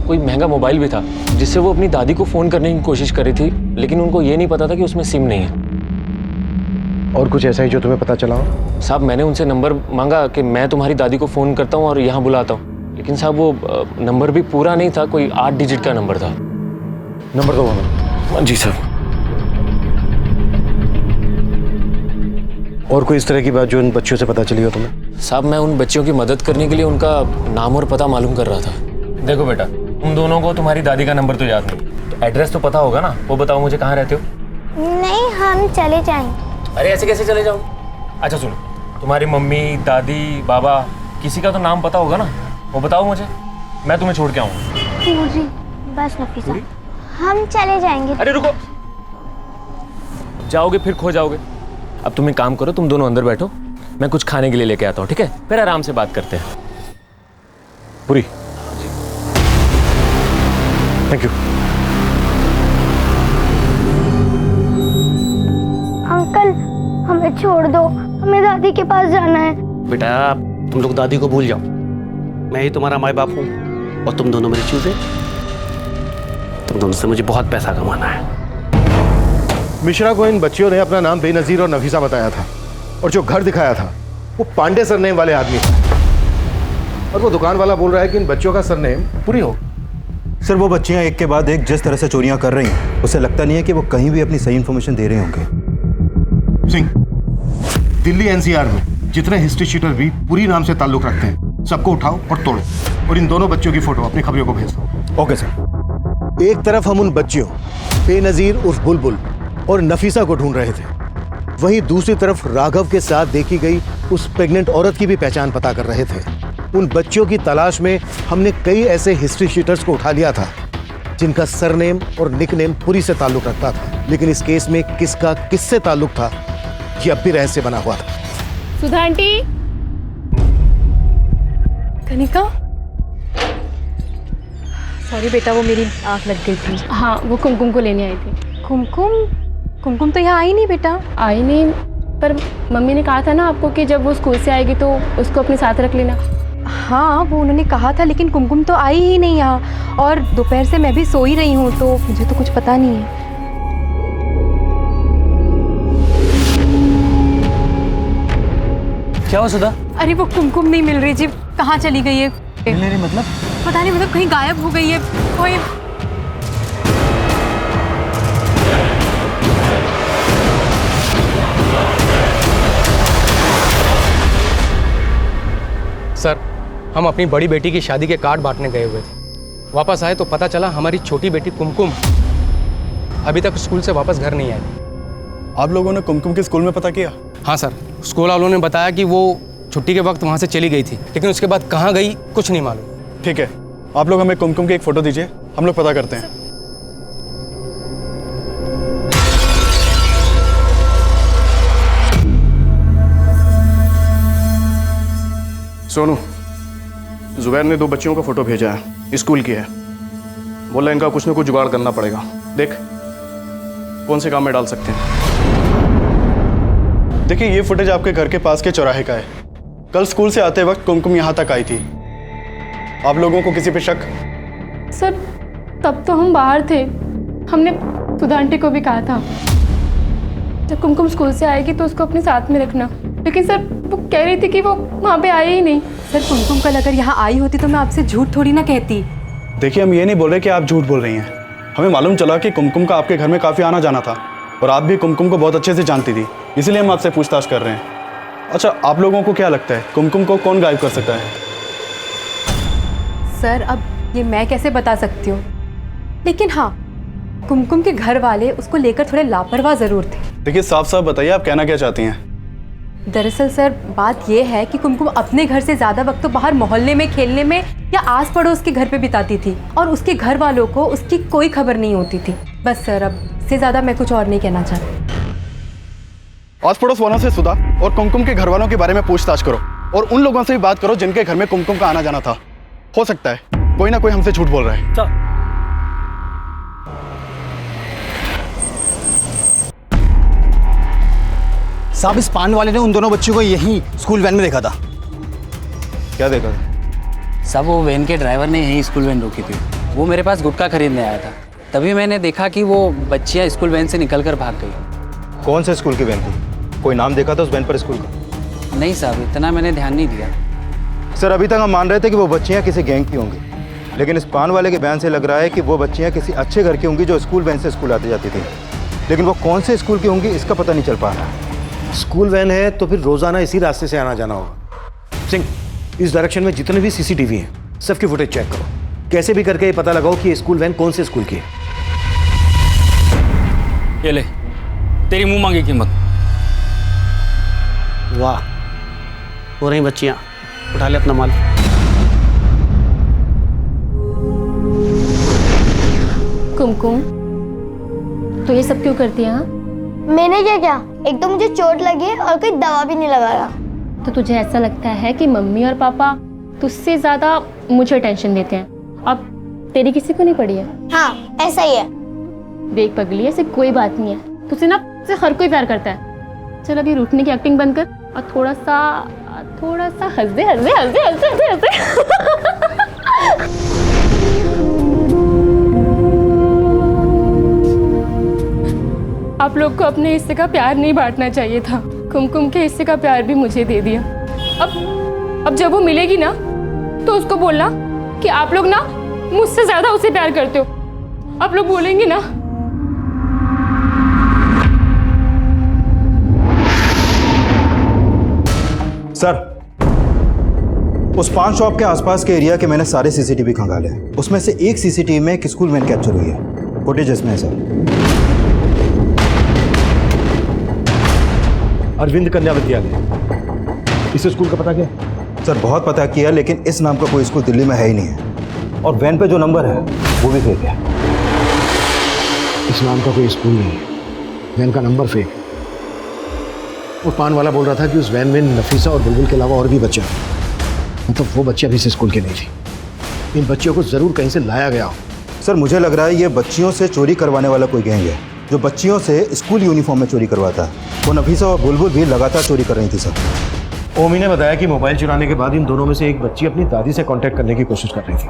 [SPEAKER 15] कोई महंगा मोबाइल भी था जिससे वो अपनी दादी को फ़ोन करने की कोशिश कर रही थी, लेकिन उनको ये नहीं पता था कि उसमें सिम नहीं है।
[SPEAKER 3] और कुछ ऐसा ही जो तुम्हें पता चला हो?
[SPEAKER 15] साहब मैंने उनसे नंबर मांगा कि मैं तुम्हारी दादी को फ़ोन करता हूँ और यहाँ बुलाता हूँ, लेकिन साहब वो नंबर भी पूरा नहीं था, कोई 8 डिजिट का नंबर था।
[SPEAKER 3] नंबर दो हमें।
[SPEAKER 15] जी साहब।
[SPEAKER 3] और कोई इस तरह की बात जो उन बच्चों से पता चली हो तुम्हें?
[SPEAKER 15] साहब मैं उन बच्चियों की मदद करने के लिए उनका नाम और पता मालूम कर रहा था। देखो बेटा, तुम दोनों को तुम्हारी दादी का नंबर तो याद नहीं, तो एड्रेस तो पता होगा ना, वो बताओ मुझे कहाँ रहते हो?
[SPEAKER 8] नहीं, हम चले जाएंगे।
[SPEAKER 15] अरे ऐसे कैसे चले जाओ? अच्छा सुनो, तुम्हारी मम्मी, दादी, बाबा, किसी का तो नाम पता होगा ना, वो बताओ मुझे, मैं तुम्हें छोड़ के आऊँगा।
[SPEAKER 8] जी बस नफीसा, हम चले जाएंगे।
[SPEAKER 15] अरे रुको, जाओगे फिर खो जाओगे। अब तुम एक काम करो, तुम दोनों अंदर बैठो, मैं कुछ खाने के लिए लेके आता हूँ, ठीक है? फिर आराम से बात करते हैं।
[SPEAKER 3] पूरी, थैंक यू।
[SPEAKER 8] अंकल हमें छोड़ दो, हमें दादी के पास जाना है।
[SPEAKER 10] बेटा तुम लोग दादी को भूल जाओ, मैं ही तुम्हारा माँ बाप हूँ और तुम दोनों मेरी चूजे। तुम दोनों से मुझे बहुत पैसा कमाना है।
[SPEAKER 3] मिश्रा को इन बच्चियों ने अपना नाम बेनजीर और नफीसा बताया था, और जो घर दिखाया था वो पांडे सरनेम वाले आदमी था, और वो दुकान वाला बोल रहा है कि इन बच्चियों का सरनेम पूरी हो।
[SPEAKER 6] सर वो बच्चियां एक के बाद एक जिस तरह से चोरियां कर रही हैं, उसे लगता नहीं है कि वो कहीं भी अपनी सही इन्फॉर्मेशन दे रहे होंगे।
[SPEAKER 3] सिंह, दिल्ली एनसीआर में जितने हिस्ट्री शीटर भी पूरी नाम से ताल्लुक रखते हैं, सबको उठाओ और तोड़ो, और इन दोनों बच्चियों की फोटो अपनी खबरों को भेज दो। Okay sir. एक तरफ हम उन बच्चियों बेनजीर उर्फ बुलबुल और नफीसा को ढूंढ रहे थे, वहीं दूसरी तरफ राघव के साथ देखी गई उस प्रेग्नेंट औरत की भी पहचान पता कर रहे थे। उन बच्चियों की तलाश में हमने कई ऐसे हिस्ट्री शीटर्स को उठा लिया था जिनका सरनेम और निकनेम पुरी से ताल्लुक रखता था, लेकिन इस केस में किसका किससे ताल्लुक था ये अब भी रहस्य बना हुआ था।
[SPEAKER 1] सुधा आंटी,
[SPEAKER 17] कनिका, सॉरी बेटा, वो मेरी आँख लग गई थी।
[SPEAKER 1] हाँ वो कुमकुम को लेने आई थी।
[SPEAKER 17] कुमकुम तो यहाँ आई नहीं बेटा।
[SPEAKER 1] आई नहीं, पर मम्मी ने कहा था ना आपको कि जब वो स्कूल से आएगी तो उसको अपने साथ रख लेना।
[SPEAKER 17] हाँ वो उन्होंने कहा था, लेकिन कुमकुम तो आई ही नहीं यहाँ, और दोपहर से मैं भी सो ही रही हूँ, तो मुझे तो कुछ पता नहीं है।
[SPEAKER 15] क्या हुआ सुधा?
[SPEAKER 17] अरे वो कुमकुम नहीं मिल रही जी, कहाँ चली गई है?
[SPEAKER 15] मिल नहीं रही मतलब?
[SPEAKER 17] पता नहीं, मतलब कहीं गायब हो गई है कोई।
[SPEAKER 14] सर, हम अपनी बड़ी बेटी की शादी के कार्ड बांटने गए हुए थे। वापस आए तो पता चला हमारी छोटी बेटी कुमकुम अभी तक स्कूल से वापस घर नहीं आई।
[SPEAKER 2] आप लोगों ने कुमकुम के स्कूल में पता किया?
[SPEAKER 14] हाँ सर, स्कूल वालों ने बताया कि वो छुट्टी के वक्त वहाँ से चली गई थी, लेकिन उसके बाद कहाँ गई कुछ नहीं मालूम।
[SPEAKER 2] ठीक है, आप लोग हमें कुमकुम की एक फ़ोटो दीजिए, हम लोग पता करते हैं। सोनू, जुबैर ने 2 बच्चियों का फोटो भेजा है, स्कूल की है। बोला इनका कुछ ना कुछ जुगाड़ करना पड़ेगा, देख कौन से काम में डाल सकते हैं। देखिए ये फुटेज आपके घर के पास के चौराहे का है। कल स्कूल से आते वक्त कुमकुम यहाँ तक आई थी। आप लोगों को किसी पे शक?
[SPEAKER 1] सर तब तो हम बाहर थे, हमने सुधा आंटी को भी कहा था जब कुमकुम स्कूल से आएगी तो उसको अपने साथ में रखना, लेकिन सर वो कह रही थी कि वो वहाँ पे आई ही नहीं।
[SPEAKER 17] सर कुमकुम कल अगर यहाँ आई होती तो मैं आपसे झूठ थोड़ी ना कहती।
[SPEAKER 2] देखिए हम ये नहीं बोल रहे कि आप झूठ बोल रही हैं, हमें मालूम चला कि कुमकुम का आपके घर में काफ़ी आना जाना था और आप भी कुमकुम को बहुत अच्छे से जानती थी, इसलिए हम आपसे पूछताछ कर रहे हैं। अच्छा आप लोगों को क्या लगता है कुमकुम को कौन गायब कर सकता है?
[SPEAKER 17] सर अब ये मैं कैसे बता सकती हूँ, लेकिन हाँ कुमकुम के घर वाले उसको लेकर थोड़े लापरवाह ज़रूर थे।
[SPEAKER 2] देखिए साफ साफ बताइए आप कहना क्या चाहती हैं?
[SPEAKER 17] दरअसल सर बात यह है कि कुमकुम अपने घर से ज़्यादा वक्त तो बाहर मोहल्ले में खेलने में या आस पड़ोस के घर पे बिताती थी, और उसके घर वालों को उसकी कोई खबर नहीं होती थी। बस सर अब से ज़्यादा मैं कुछ और नहीं कहना चाहती।
[SPEAKER 2] आस पड़ोस वालों से सुधा और कुमकुम के घर वालों के बारे में पूछताछ करो, और उन लोगों से भी बात करो जिनके घर में कुमकुम का आना जाना था। हो सकता है कोई ना कोई हमसे झूठ बोल रहा है।
[SPEAKER 16] साहब इस पान वाले ने उन दोनों बच्चों को यहीं स्कूल वैन में देखा था।
[SPEAKER 6] क्या देखा?
[SPEAKER 18] साहब वो वैन के ड्राइवर ने यहीं स्कूल वैन रोकी थी। वो मेरे पास गुटखा खरीदने आया था, तभी मैंने देखा कि वो बच्चियाँ स्कूल वैन से निकल कर भाग गई।
[SPEAKER 6] कौन से स्कूल की वैन थी? कोई नाम देखा था उस वैन पर स्कूल का?
[SPEAKER 18] नहीं साहब, इतना मैंने ध्यान नहीं दिया।
[SPEAKER 6] सर अभी तक हम मान रहे थे कि वो बच्चियाँ किसी गैंग की होंगी, लेकिन इस पान वाले के बयान से लग रहा है कि वो बच्चियाँ किसी अच्छे घर की होंगी जो स्कूल वैन से स्कूल आती जाती थी। लेकिन वो कौन से स्कूल की होंगी इसका पता नहीं चल पा रहा।
[SPEAKER 3] स्कूल वैन है तो फिर रोजाना इसी रास्ते से आना जाना होगा। सिंह, इस डायरेक्शन में जितने भी सीसीटीवी हैं सबकी फुटेज चेक करो, कैसे भी करके ये पता लगाओ कि ये स्कूल वैन कौन से स्कूल की है।
[SPEAKER 18] ये ले तेरी मुंह मांगी कीमत।
[SPEAKER 10] वाह, हो रही बच्चियाँ, उठा ले अपना माल।
[SPEAKER 1] कुमकुम, तो ये सब क्यों करती है? हाँ,
[SPEAKER 8] मैंने क्या किया? एक तो मुझे चोट लगी है और कोई दवा भी नहीं लगाया।
[SPEAKER 1] तो तुझे ऐसा लगता है कि मम्मी और पापा तुझसे ज्यादा मुझे टेंशन देते हैं, अब तेरी किसी को नहीं पड़ी है?
[SPEAKER 8] हाँ, ऐसा ही है।
[SPEAKER 1] देख पगली, ऐसे कोई बात नहीं है, तुझसे ना तुझसे हर कोई प्यार करता है। चल अभी रूठने की एक्टिंग बंद कर और थोड़ा सा हंस दे, हंस दे, हंस दे, हंस दे, हंस दे, हंस दे। आप लोग को अपने हिस्से का प्यार नहीं बांटना चाहिए था। कुमकुम के हिस्से का प्यार भी मुझे दे दिया। अब जब वो मिलेगी ना तो उसको बोलना कि आप लोग ना मुझसे ज्यादा उसे प्यार करते हो। आप लोग बोलेंगे ना?
[SPEAKER 6] सर, उस पान शॉप के आसपास के एरिया के मैंने सारे सीसीटीवी खंगाले, उसमें से एक सीसीटीवी में एक स्कूल वैन कैप्चर हुई है। फुटेज इसमें है सर।
[SPEAKER 3] अरविंद कन्या विद्यालय, इस स्कूल का पता क्या?
[SPEAKER 6] सर बहुत पता किया, लेकिन इस नाम का कोई स्कूल दिल्ली में है ही नहीं है, और वैन पे जो नंबर है वो भी फेक है।
[SPEAKER 3] इस नाम का कोई स्कूल नहीं है, वैन का नंबर फेक। वो पान वाला बोल रहा था कि उस वैन में नफीसा और बुलबुल के अलावा और भी बच्चे, मतलब वो बच्चे अभी से स्कूल के नहीं थी। इन बच्चियों को जरूर कहीं से लाया गया हो।
[SPEAKER 6] सर मुझे लग रहा है ये बच्चियों से चोरी करवाने वाला कोई गैंग है, जो बच्चियों से स्कूल यूनिफॉर्म में चोरी करवाता है। वो नफीसा और बुलबुल भी लगातार चोरी कर रही थी सर।
[SPEAKER 3] ओमी ने बताया कि मोबाइल चुराने के बाद इन दोनों में से एक बच्ची अपनी दादी से कांटेक्ट करने की कोशिश कर रही थी।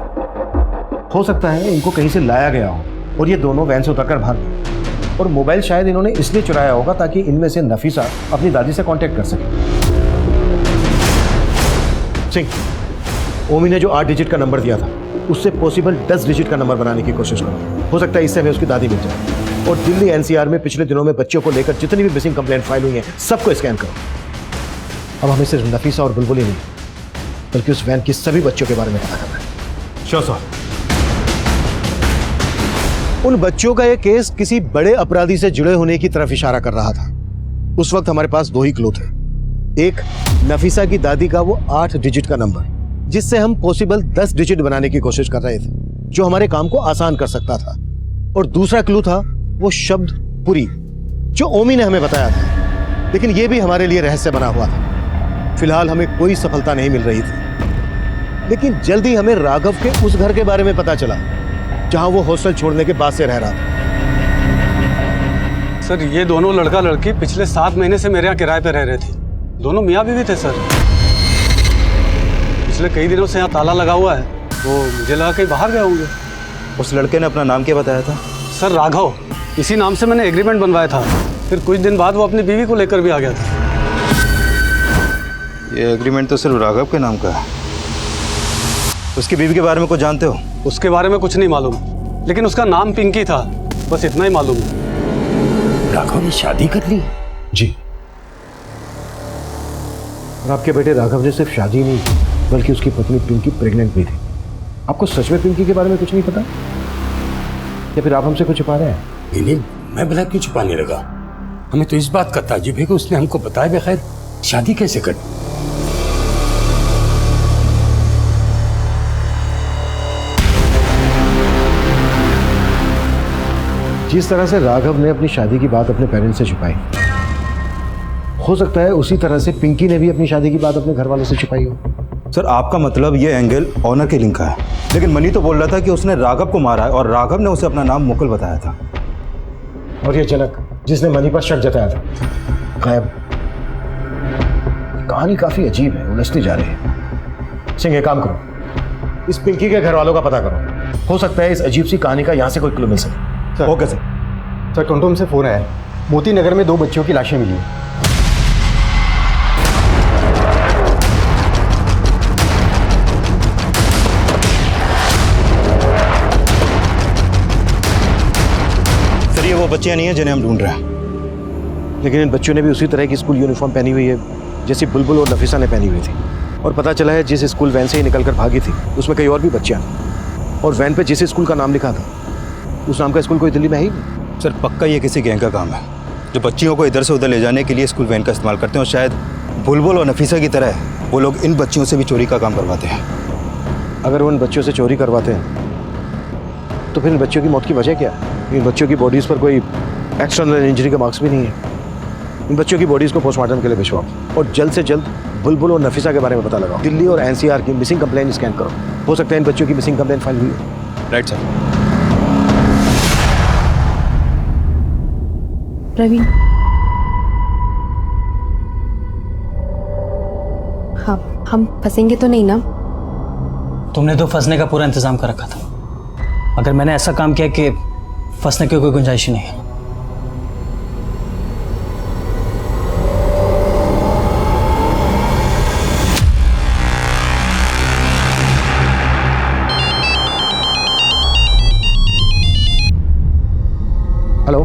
[SPEAKER 3] हो सकता है इनको कहीं से लाया गया हो और ये दोनों वैन से उतरकर भाग गए, और मोबाइल शायद इन्होंने इसलिए चुराया होगा ताकि इनमें से नफीसा अपनी दादी से कांटेक्ट कर सके। सिंह, ओमी ने जो 8 डिजिट का नंबर दिया था उससे पॉसिबल 10 डिजिट का नंबर बनाने की कोशिश करो। हो सकता है इससे हमें उसकी दादी मिल जाए। और दिल्ली एनसीआर में पिछले दिनों में बच्चों को लेकर जितनी भी मिसिंग कंप्लेंट फाइल हुई हैं सबको स्कैन करो। अब हमें सिर्फ नफीसा और बुलबुल ही नहीं बल्कि उस वैन की सभी बच्चों के बारे में पता करना है। Sure sir. उन बच्चों का यह केस किसी बड़े अपराधी से जुड़े होने की तरफ इशारा कर रहा था। उस वक्त हमारे पास 2 ही क्लू थे। एक, नफीसा की दादी का वो 8 डिजिट का नंबर जिससे हम पॉसिबल 10 डिजिट बनाने की कोशिश कर रहे थे, जो हमारे काम को आसान कर सकता था। और दूसरा क्लू था वो शब्द पुरी, जो ओमी ने हमें बताया था, लेकिन ये भी हमारे लिए रहस्य बना हुआ था। फिलहाल हमें कोई सफलता नहीं मिल रही थी, लेकिन जल्दी हमें राघव के उस घर के बारे में पता चला जहां वो हॉस्टल छोड़ने के बाद से रह रहा था।
[SPEAKER 19] सर ये दोनों लड़का लड़की पिछले 7 महीने से मेरे यहाँ किराए पे रह रहे थे। दोनों मियाँ बीवी थे सर। पिछले कई दिनों से यहाँ ताला लगा हुआ है, तो मुझे लगा कहीं बाहर गए होंगे।
[SPEAKER 6] उस लड़के ने अपना नाम क्या बताया था?
[SPEAKER 19] सर राघव, इसी नाम से मैंने एग्रीमेंट बनवाया था। फिर कुछ दिन बाद वो अपनी बीवी को लेकर भी आ गया था।
[SPEAKER 6] ये एग्रीमेंट तो सिर्फ राघव के नाम का है। उसकी बीवी के बारे में कुछ जानते हो?
[SPEAKER 19] उसके बारे में कुछ नहीं मालूम, लेकिन उसका नाम पिंकी था, बस इतना ही मालूम है।
[SPEAKER 3] राघव ने शादी कर ली? जी। और आपके बेटे राघव ने सिर्फ शादी नहीं की बल्कि उसकी पत्नी पिंकी प्रेग्नेंट भी थी। आपको सच में पिंकी के बारे में कुछ नहीं पता, या फिर आप हमसे कुछ छुपा रहे हैं?
[SPEAKER 9] नहीं, मैं भला क्यों छुपाने लगा? हमें तो इस बात का ताज्जुब है कि उसने हमको बताया बगैर शादी कैसे कर।
[SPEAKER 3] जिस तरह से राघव ने अपनी शादी की बात अपने पेरेंट्स से छुपाई, हो सकता है उसी तरह से पिंकी ने भी अपनी शादी की बात अपने घर वालों से छुपाई हो।
[SPEAKER 6] सर आपका मतलब ये एंगल ऑनर के लिंक का है, लेकिन मनी तो बोल रहा था कि उसने राघव को मारा है और राघव ने उसे अपना नाम मुकुल बताया था।
[SPEAKER 3] और ये जनक जिसने मनी पर शक जताया था, गायब। कहानी काफी अजीब है, उलझती जा रही है। सिंह, एक काम करो, इस पिंकी के घर वालों का पता करो, हो सकता है इस अजीब सी कहानी का यहाँ से कोई क्लू मिल सके। Okay sir.
[SPEAKER 7] सर, टुमटुम से फोन आया, मोती नगर में 2 बच्चियों की लाशें मिली हैं।
[SPEAKER 6] सर, ये वो बच्चियां नहीं है जिन्हें हम ढूंढ रहे हैं।
[SPEAKER 3] लेकिन इन बच्चों ने भी उसी तरह की स्कूल यूनिफॉर्म पहनी हुई है जैसी बुलबुल और नफीसा ने पहनी हुई थी। और पता चला है जिस स्कूल वैन से ही निकलकर भागी थी उसमें कई और भी बच्चियां थी। और वैन पे जिस स्कूल का नाम लिखा था उस नाम का स्कूल कोई दिल्ली में है ही नहीं।
[SPEAKER 6] सर, पक्का ये किसी गैंग का काम है जो बच्चियों को इधर से उधर ले जाने के लिए स्कूल वैन का इस्तेमाल करते हैं। और शायद बुलबुल और नफीसा की तरह वो लोग इन बच्चियों से भी चोरी का काम करवाते हैं।
[SPEAKER 3] अगर वो इन बच्चों से चोरी करवाते हैं तो फिर इन बच्चों की मौत की वजह क्या है? इन बच्चों की बॉडीज़ पर कोई एक्सटर्नल इंजरी के मार्क्स भी नहीं है। इन बच्चों की बॉडीज़ को पोस्टमार्टम के लिए भिजवाओ और जल्द से जल्द बुलबुल और नफीसा के बारे में पता लगाओ। दिल्ली और एनसीआर की मिसिंग कंप्लेंट स्कैन करो, हो सकता है इन बच्चों की मिसिंग कंप्लेंट फाइल हुई है।
[SPEAKER 6] Right sir.
[SPEAKER 17] प्रवीण, हाँ, हम फंसेंगे तो नहीं ना?
[SPEAKER 16] तुमने तो फंसने का पूरा इंतजाम कर रखा था। अगर मैंने ऐसा काम किया कि फंसने की कोई गुंजाइश ही नहीं है।
[SPEAKER 3] हेलो,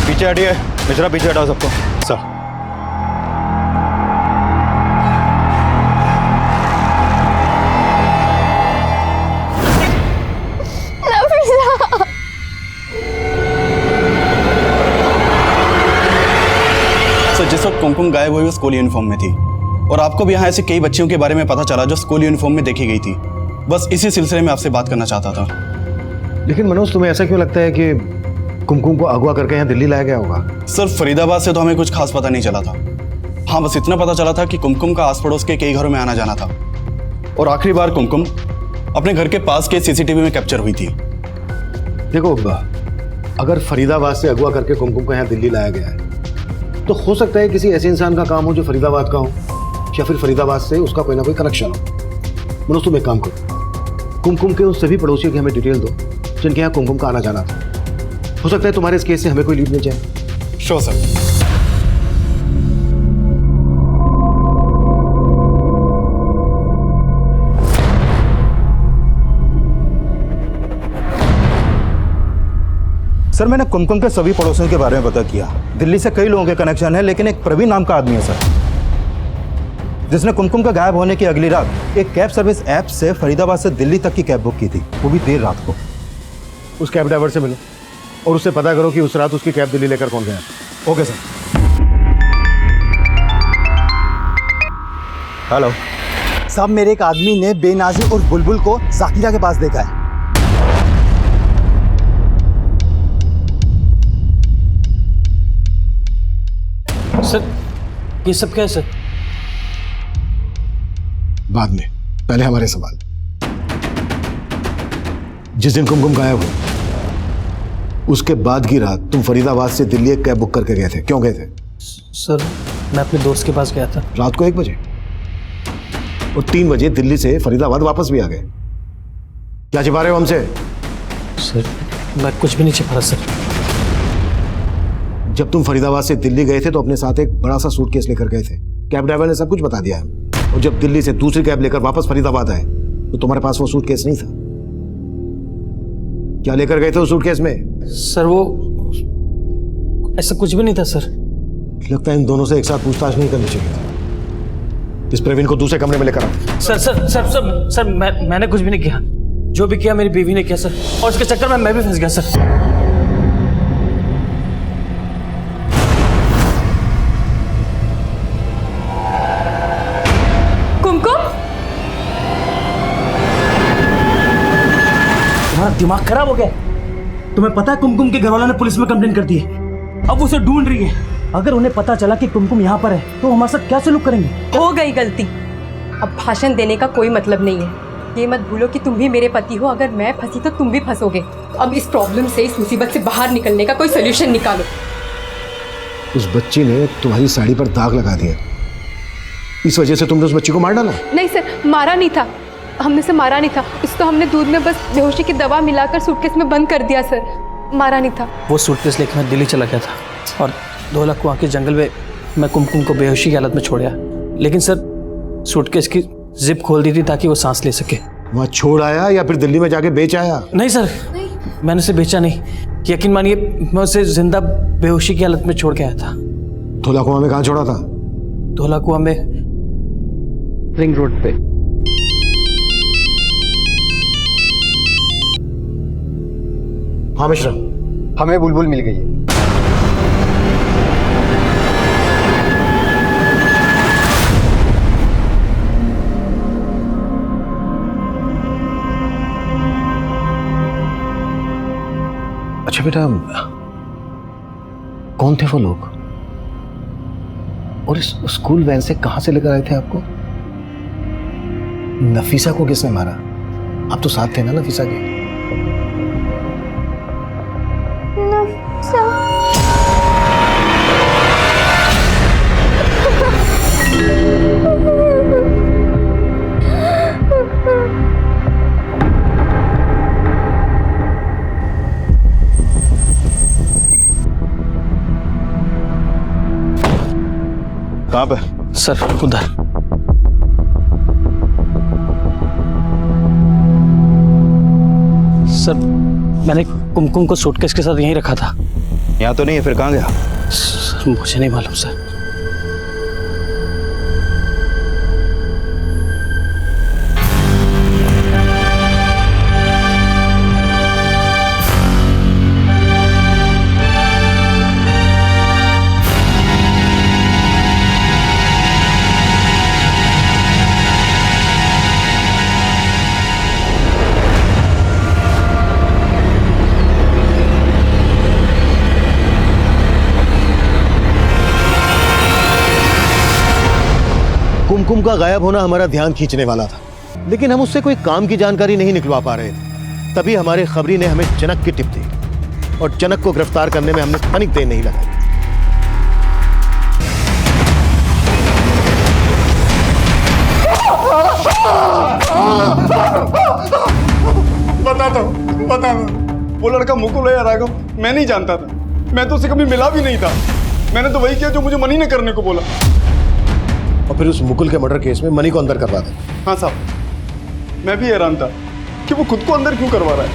[SPEAKER 6] पीछे हटिए मिश्रा, पीछे हटाओ सबको। सर,
[SPEAKER 20] जिस वक्त कुमकुम गायब हुई वो स्कूल यूनिफॉर्म में थी और आपको भी यहाँ ऐसे कई बच्चियों के बारे में पता चला जो स्कूल यूनिफॉर्म में देखी गई थी। बस इसी सिलसिले में आपसे बात करना चाहता था।
[SPEAKER 3] लेकिन मनोज, तुम्हें ऐसा क्यों लगता है कि कुमकुम को अगवा करके यहाँ दिल्ली लाया गया होगा?
[SPEAKER 20] सर, फरीदाबाद से तो हमें कुछ खास पता नहीं चला था। हाँ, बस इतना पता चला था कि कुमकुम का आस पड़ोस के कई घरों में आना जाना था और आखिरी बार कुमकुम अपने घर के पास के सीसीटीवी में कैप्चर हुई थी।
[SPEAKER 3] देखो, अगर फरीदाबाद से अगवा करके कुमकुम को यहाँ दिल्ली लाया गया है तो हो सकता है किसी ऐसे इंसान का काम हो जो फरीदाबाद का हो, या फिर फरीदाबाद से उसका कोई ना कोई कनेक्शन हो। मनोज, तुम एक काम करो, कुमकुम के उन सभी पड़ोसियों की हमें डिटेल दो जिनके यहाँ कुमकुम का आना जाना था। हो सकता है तुम्हारे इस केस से हमें कोई लीड मिल जाए।
[SPEAKER 20] Sure sir.
[SPEAKER 6] सर, मैंने कुमकुम के सभी पड़ोसियों के बारे में पता किया। दिल्ली से कई लोगों के कनेक्शन है, लेकिन एक प्रवीण नाम का आदमी है सर, जिसने कुमकुम का गायब होने की अगली रात एक कैब सर्विस ऐप से फरीदाबाद से दिल्ली तक की कैब बुक की थी, वो भी देर रात को।
[SPEAKER 3] उस कैब ड्राइवर से मिलो और उससे पता करो कि उस रात उसकी कैब दिल्ली लेकर कौन गया।
[SPEAKER 6] Okay sir. हेलो
[SPEAKER 21] साहब, मेरे एक आदमी ने बेनाजिर और बुलबुल को जाकिरा के पास देखा है।
[SPEAKER 16] सर, ये सब क्या है सर?
[SPEAKER 3] बाद में, पहले हमारे सवाल। जिस दिन कुमकुम गायब हुई उसके बाद की रात तुम फरीदाबाद से दिल्ली एक कैब बुक करके गए थे, क्यों गए थे?
[SPEAKER 16] सर, मैं अपने दोस्त के पास गया था
[SPEAKER 3] रात को 1 बजे और 3 बजे दिल्ली से फरीदाबाद वापस भी आ गए। क्या छिपा रहे हो हमसे?
[SPEAKER 16] सर, मैं कुछ भी नहीं छिपा रहा सर।
[SPEAKER 3] जब तुम फरीदाबाद से दिल्ली गए थे तो अपने साथ एक बड़ा सा सूटकेस लेकर गए थे। कैब ड्राइवर ने सब कुछ बता दिया है। और जब दिल्ली से दूसरी कैब लेकर वापस फरीदाबाद आए तो तुम्हारे पास वो सूटकेस नहीं था। क्या लेकर गए थे उस सूटकेस में?
[SPEAKER 16] सर, वो ऐसा कुछ भी नहीं था सर।
[SPEAKER 3] लगता है इन दोनों से एक साथ पूछताछ नहीं करनी चाहिए थी। इस प्रवीण को दूसरे कमरे में लेकर आओ।
[SPEAKER 16] Sir sir sir sir sir मैंने कुछ भी नहीं किया। जो भी किया मेरी बीवी ने किया सर, और उसके चक्कर में मैं भी फंस गया सर। दिमाग खराब हो गया। तुम्हें पता है कुमकुम के घरवालों ने पुलिस में कंप्लेंट कर दी है। अब उसे ढूंढ रही है। अगर उन्हें पता चला कि कुमकुम यहाँ पर है तो हमारे साथ क्या सलूक करेंगे?
[SPEAKER 17] हो गई गलती। अब भाषण देने का कोई मतलब नहीं है। ये मत भूलो कि तुम भी मेरे पति हो, अगर मैं फंसी तो तुम भी फंसोगे। अब इस प्रॉब्लम से, इस मुसीबत से बाहर निकलने का कोई सोल्यूशन निकालो।
[SPEAKER 3] उस बच्ची ने तुम्हारी साड़ी पर दाग लगा दिया, इस वजह से तुमने उस बच्ची को मार डाला?
[SPEAKER 17] नहीं सर, मारा नहीं था, हमने से मारा नहीं था। इसको हमने दूध में बस बेहोशी की दवा मिलाकर सूटकेस में बंद कर दिया सर, मारा नहीं था।
[SPEAKER 16] वो सूटकेस लेकर मैं दिल्ली चला गया था और 2 लाख कुआं के जंगल में मैं कुमकुम को बेहोशी की हालत में छोड़ आया। लेकिन सर सूटकेस की जिप खोल दी थी ताकि वो सांस ले सके।
[SPEAKER 3] वहाँ छोड़ आया या फिर दिल्ली में जाके बेच आया?
[SPEAKER 16] नहीं सर, मैंने उसे बेचा नहीं, यकीन मानिए मैं उसे जिंदा बेहोशी की हालत में छोड़ के आया था।
[SPEAKER 3] धोला कुआं में कहाँ छोड़ा था?
[SPEAKER 16] धोला कुआं में रिंग रोड पे।
[SPEAKER 3] हाँ मिश्रा,
[SPEAKER 7] हमें बुलबुल मिल गई है।
[SPEAKER 3] अच्छा बेटा, कौन थे वो लोग और इस स्कूल वैन से कहां से लेकर आए थे आपको? नफीसा को किसने मारा? आप तो साथ थे ना नफीसा के?
[SPEAKER 20] कहाँ पे?
[SPEAKER 16] सर उधर। सर मैंने कुमकुम को सूटकेस के साथ यहीं रखा था।
[SPEAKER 6] यहाँ तो नहीं है, फिर कहाँ गया?
[SPEAKER 16] सर मुझे नहीं मालूम सर।
[SPEAKER 3] कुमकुम का गायब होना हमारा ध्यान खींचने वाला था, लेकिन हम उससे कोई काम की जानकारी नहीं निकलवा पा रहे थे। तभी हमारे खबरी ने हमें जनक की टिप दी और जनक को गिरफ्तार करने में हमने तनिक देर नहीं लगाई।
[SPEAKER 2] बता दो। वो लड़का मुकुल है या राघव, मैं नहीं जानता था। मैं तो उससे कभी मिला भी नहीं था। मैंने तो वही किया जो मुझे मनी ने करने को बोला।
[SPEAKER 3] और फिर उस मुकुल के मर्डर केस में मनी को अंदर करवा दे।
[SPEAKER 2] हाँ साहब, मैं भी हैरान था कि वो खुद को अंदर क्यों करवा रहा है।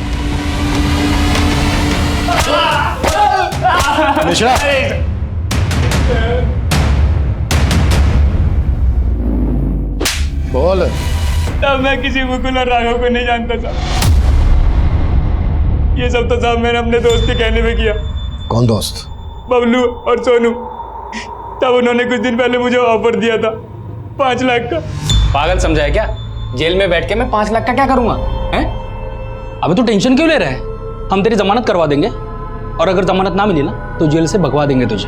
[SPEAKER 3] मिश्रा, बोल।
[SPEAKER 13] तब मैं किसी मुकुल और राघव को नहीं जानता था। ये सब तो साहब मैंने अपने दोस्त के कहने में किया।
[SPEAKER 3] कौन दोस्त?
[SPEAKER 13] बबलू और सोनू। तब उन्होंने कुछ दिन पहले मुझे ऑफर दिया था 5 लाख का।
[SPEAKER 14] पागल समझा है क्या? जेल में बैठ के मैं 5 लाख का क्या करूंगा? हैं? अबे तू टेंशन क्यों ले रहा है? हम तेरी जमानत करवा देंगे और अगर जमानत ना मिली ना तो जेल से भगवा देंगे तुझे।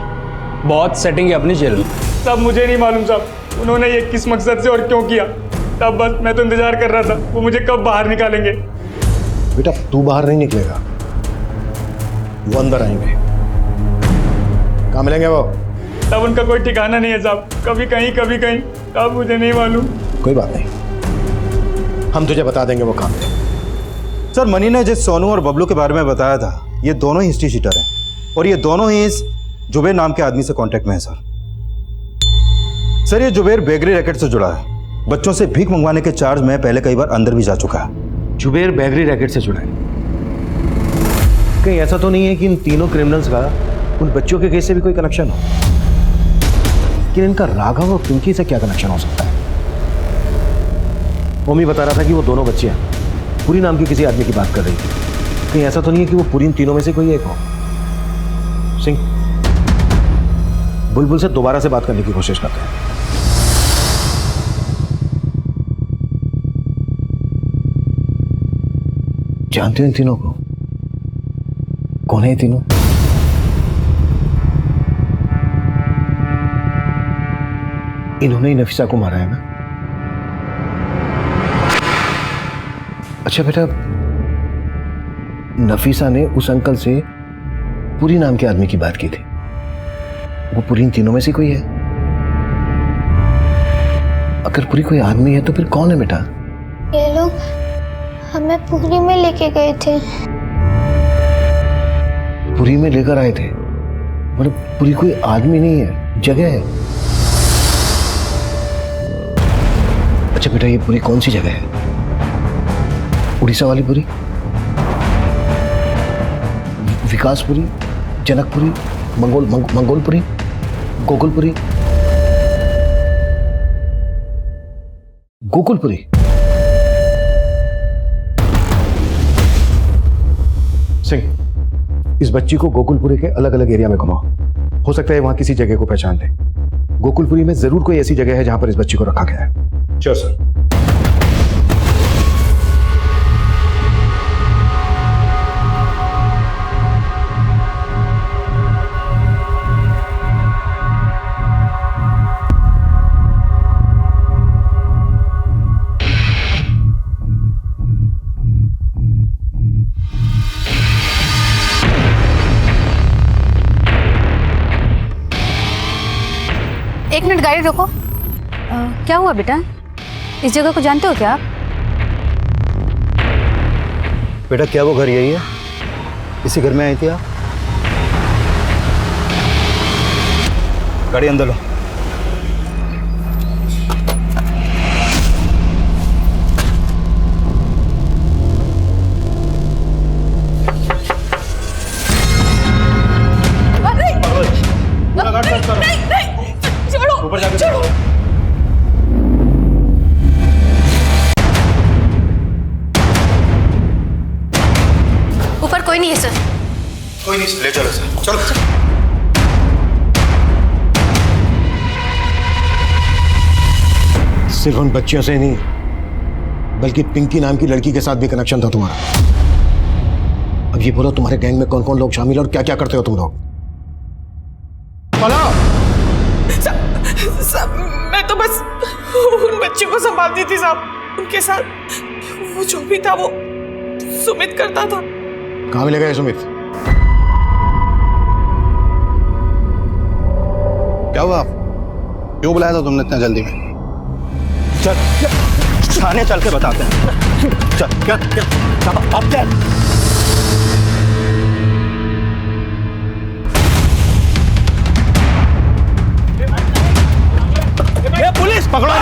[SPEAKER 14] बहुत सेटिंग है अपनी जेल में।
[SPEAKER 13] तब मुझे नहीं मालूम साहब उन्होंने ये किस मकसद से और क्यों किया। तब बस मैं तो इंतजार कर रहा था वो मुझे कब बाहर निकालेंगे।
[SPEAKER 3] बेटा तू बाहर नहीं निकलेगा, वो अंदर आएंगे। कहाँ मिलेंगे वो?
[SPEAKER 13] तब उनका कोई ठिकाना नहीं है साहब, कभी कहीं कभी कहीं। तब मुझे नहीं मालूम।
[SPEAKER 3] कोई बात नहीं, हम तुझे बता देंगे वो काम।
[SPEAKER 6] सर मनी ने जिस सोनू और बबलू के बारे में बताया था, ये दोनों ही हिस्ट्री शीटर हैं और ये दोनों ही इस जुबेर नाम के आदमी से कांटेक्ट में है सर। ये जुबेर बेकरी रैकेट से जुड़ा है। बच्चों से भीख मंगवाने के चार्ज में पहले कई बार अंदर भी जा चुका है।
[SPEAKER 3] जुबेर बेकरी रैकेट से जुड़ा है? कहीं ऐसा तो नहीं है कि इन तीनों क्रिमिनल्स का उन बच्चों के केस से भी कोई कनेक्शन हो? लेकिन इनका राघव और पिंकी से क्या कनेक्शन हो सकता है? मम्मी बता रहा था कि वो दोनों बच्चियां पूरी नाम की किसी आदमी की बात कर रही थी। कहीं ऐसा तो नहीं है कि वो पूरी इन तीनों में से कोई एक हो? सिंह, बुलबुल से दोबारा से बात करने की कोशिश करते हैं। जानते हो इन तीनों को? कौन है ये तीनों? इन्होंने ही नफीसा को मारा है ना? अच्छा बेटा, नफीसा ने उस अंकल से पुरी नाम के आदमी की बात की थी। वो पुरी इन तीनों में से कोई है? अगर पुरी कोई आदमी है तो फिर कौन है बेटा?
[SPEAKER 8] ये लोग हमें पुरी में लेके गए थे।
[SPEAKER 3] पुरी में लेकर आए थे? मतलब पुरी कोई आदमी नहीं है, जगह है। अच्छा बेटा, ये पुरी कौन सी जगह है? उड़ीसा वाली पुरी, विकासपुरी, जनकपुरी, मंगोलपुरी, गोकुलपुरी, गोकुलपुरी। सिंह, इस बच्ची को गोकुलपुरी के अलग अलग एरिया में घुमाओ। हो सकता है वहां किसी जगह को पहचान दे। गोकुलपुरी में जरूर कोई ऐसी जगह है जहां पर इस बच्ची को रखा गया है। Sure sir.
[SPEAKER 11] एक मिनट, गाड़ी रोको। क्या हुआ बेटा? इस जगह को जानते हो क्या आप?
[SPEAKER 3] बेटा, क्या वो घर यही है? इसी घर में आई थी आप?
[SPEAKER 6] गाड़ी अंदर लो।
[SPEAKER 11] ऊपर जाके छोड़ो। ऊपर कोई नहीं है सर।
[SPEAKER 6] कोई नहीं, ले चलो सर, चलो।
[SPEAKER 3] सिर्फ उन बच्चियों से नहीं, बल्कि पिंकी नाम की लड़की के साथ भी कनेक्शन था तुम्हारा। अब ये बोलो, तुम्हारे गैंग में कौन कौन लोग शामिल और क्या क्या करते हो तुम लोग?
[SPEAKER 4] साहब, मैं तो बस उन बच्चों को संभालती थी साहब। उनके साथ वो जो भी था वो सुमित करता था।
[SPEAKER 3] कहाँ मिलेगा ये सुमित?
[SPEAKER 5] क्या हुआ? क्यों बुलाया था तुमने इतना जल्दी में?
[SPEAKER 6] चल थाने चल के बताते हैं। चल। क्या अब क्या? पुलिस पकड़ो।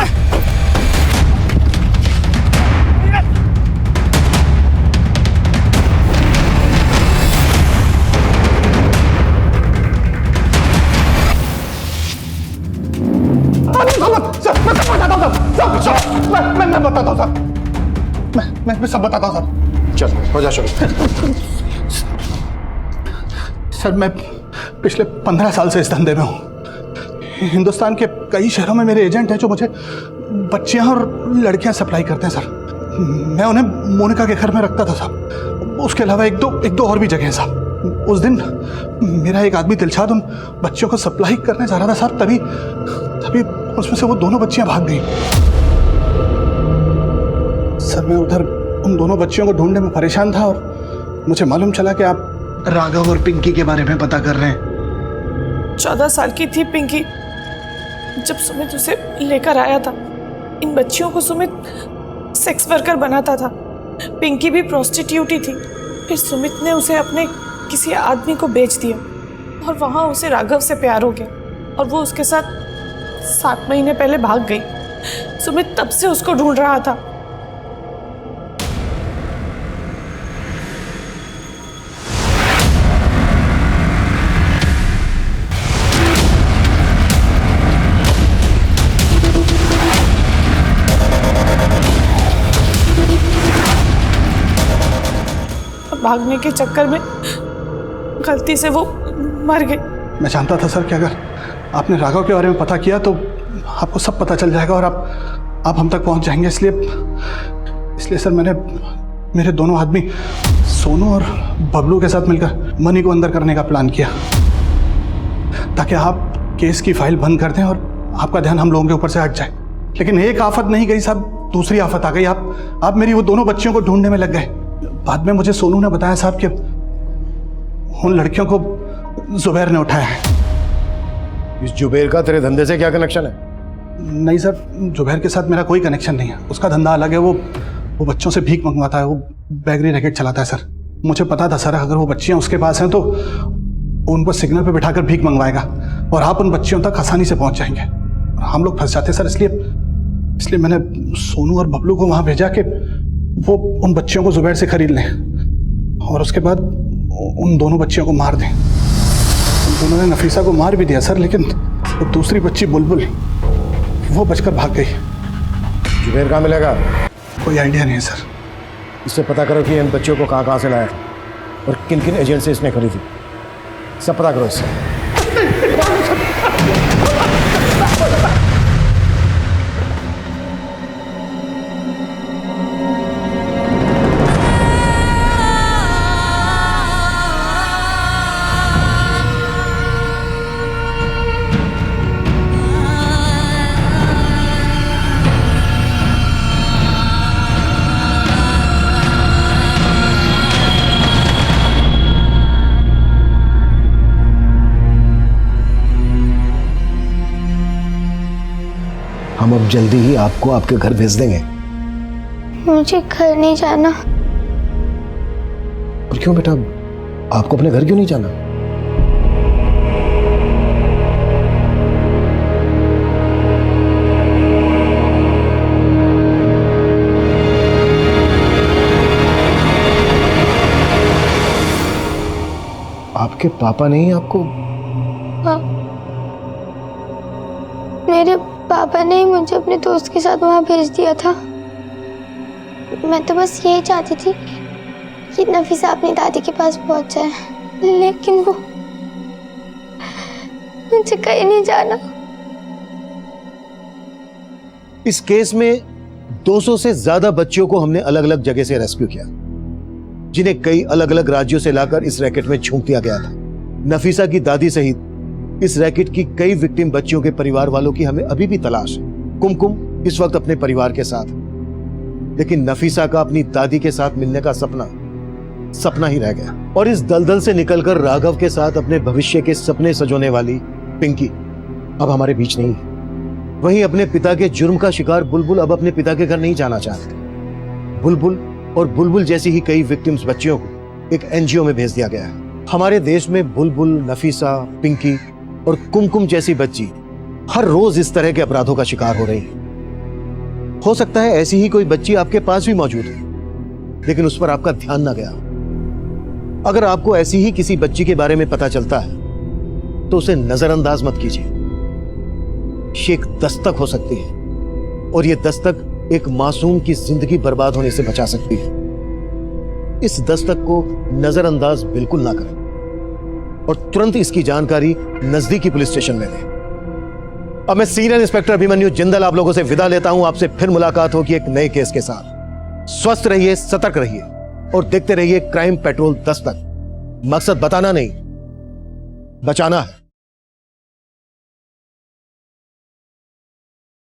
[SPEAKER 5] मैं बताता हूँ सर। मैं सब बताता हूँ सर।
[SPEAKER 3] चल, हो जा शुरू।
[SPEAKER 5] सर, मैं पिछले 15 साल से इस धंधे में हूँ। हिंदुस्तान के कई शहरों में मेरे एजेंट हैं जो मुझे बच्चियां और लड़कियां सप्लाई करते हैं सर। मैं उन्हें मोनिका के घर में रखता था साहब। उसके अलावा एक दो और भी जगह हैं साहब। उस दिन मेरा एक आदमी दिलशाद उन बच्चियों को सप्लाई करने जा रहा था साहब। तभी उसमें से वो दोनों बच्चियां भाग गई। सर, मैं उधर उन दोनों बच्चियों को ढूंढने में परेशान था और मुझे मालूम चला कि आप राघव और पिंकी के बारे में पता कर रहे हैं।
[SPEAKER 4] 14 साल की थी पिंकी जब सुमित उसे लेकर आया था। इन बच्चियों को सुमित सेक्स वर्कर बनाता था। पिंकी भी प्रोस्टिट्यूट ही थी। फिर सुमित ने उसे अपने किसी आदमी को बेच दिया और वहाँ उसे राघव से प्यार हो गया और वो उसके साथ 7 महीने पहले भाग गई। सुमित तब से उसको ढूंढ रहा था। भागने के चक्कर में गलती से वो मर गई।
[SPEAKER 5] मैं जानता था सर कि अगर आपने राघव के बारे में पता किया तो आपको सब पता चल जाएगा और आप हम तक पहुंच जाएंगे। इसलिए सर मैंने मेरे दोनों आदमी सोनू और बबलू के साथ मिलकर मनी को अंदर करने का प्लान किया ताकि आप केस की फाइल बंद कर दें और आपका ध्यान हम लोगों के ऊपर से हट जाए। लेकिन एक आफत नहीं गई साहब दूसरी आफत आ गई। आप मेरी वो दोनों बच्चियों को ढूंढने में लग गए। बाद में मुझे सोनू ने बताया साहब कि उन लड़कियों को जुबैर ने उठाया है।
[SPEAKER 3] इस जुबैर का तेरे धंधे से क्या कनेक्शन है?
[SPEAKER 5] नहीं सर, जुबैर के साथ मेरा कोई कनेक्शन नहीं है। उसका धंधा अलग है। वो बच्चों से भीख मंगवाता है। वो बैगरी रैकेट चलाता है सर। मुझे पता था सर, अगर वो बच्चियां उसके पास हैं तो उनको सिग्नल पे बिठाकर भीख मंगवाएगा और आप उन बच्चियों तक आसानी से पहुंच जाएंगे और हम लोग फंस जाते सर। इसलिए मैंने सोनू और बबलू को वहां भेजा कि वो उन बच्चियों को जुबैर से खरीद लें और उसके बाद उन दोनों बच्चियों को मार दें। उन दोनों ने नफीसा को मार भी दिया सर, लेकिन वो दूसरी बच्ची बुलबुल वो बचकर भाग गई।
[SPEAKER 3] जुबैर कहाँ मिलेगा?
[SPEAKER 5] कोई आइडिया नहीं है सर।
[SPEAKER 3] इससे पता करो कि इन बच्चों को कहाँ से लाया और किन किन एजेंट से इसने खरीदी। सब पता करो इससे। हम अब जल्दी ही आपको आपके घर भेज देंगे।
[SPEAKER 8] मुझे घर नहीं जाना।
[SPEAKER 3] और क्यों बेटा, आपको अपने घर क्यों नहीं जाना? आपके पापा ने ही आपको?
[SPEAKER 8] हाँ, मेरे पापा ने ही मुझे अपने दोस्त के साथ वहां भेज दिया था। मैं तो बस यही चाहती थी कि नफीसा अपनी दादी के पास पहुंच जाए, लेकिन वो मुझे कहीं नहीं जाना।
[SPEAKER 3] इस केस में 200 से ज्यादा बच्चियों को हमने अलग अलग जगह से रेस्क्यू किया, जिन्हें कई अलग अलग राज्यों से लाकर इस रैकेट में झोंक दिया गया था। नफीसा की दादी सहित इस रैकेट की कई विक्टिम बच्चियों के परिवार वालों की हमें अभी भी तलाश है। कुमकुम इस वक्त अपने परिवार के साथ, लेकिन नफीसा का अपनी दादी के साथ मिलने का सपना ही रह गया। और इस दलदल से निकलकर राघव के साथ अपने भविष्य के सपने सजोने वाली पिंकी अब हमारे बीच नहीं है। वहीं अपने पिता के जुर्म का शिकार बुलबुल अब अपने पिता के घर नहीं जाना चाहती। बुलबुल और बुलबुल जैसी ही कई विक्टिम्स बच्चियों को एक एनजीओ में भेज दिया गया है। हमारे देश में बुलबुल, नफीसा, पिंकी और कुमकुम जैसी बच्ची हर रोज इस तरह के अपराधों का शिकार हो रही है। हो सकता है ऐसी ही कोई बच्ची आपके पास भी मौजूद है, लेकिन उस पर आपका ध्यान ना गया। अगर आपको ऐसी ही किसी बच्ची के बारे में पता चलता है तो उसे नजरअंदाज मत कीजिए। ये एक दस्तक हो सकती है और ये दस्तक एक मासूम की जिंदगी बर्बाद होने से बचा सकती है। इस दस्तक को नजरअंदाज बिल्कुल ना करें और तुरंत इसकी जानकारी नजदीकी पुलिस स्टेशन में दें। अब मैं सीनियर इंस्पेक्टर अभिमन्यु जिंदल आप लोगों से विदा लेता हूं। आपसे फिर मुलाकात होगी एक नए केस के साथ। स्वस्थ रहिए, सतर्क रहिए और देखते रहिए क्राइम पेट्रोल दस्तक। मकसद बताना नहीं, बचाना है।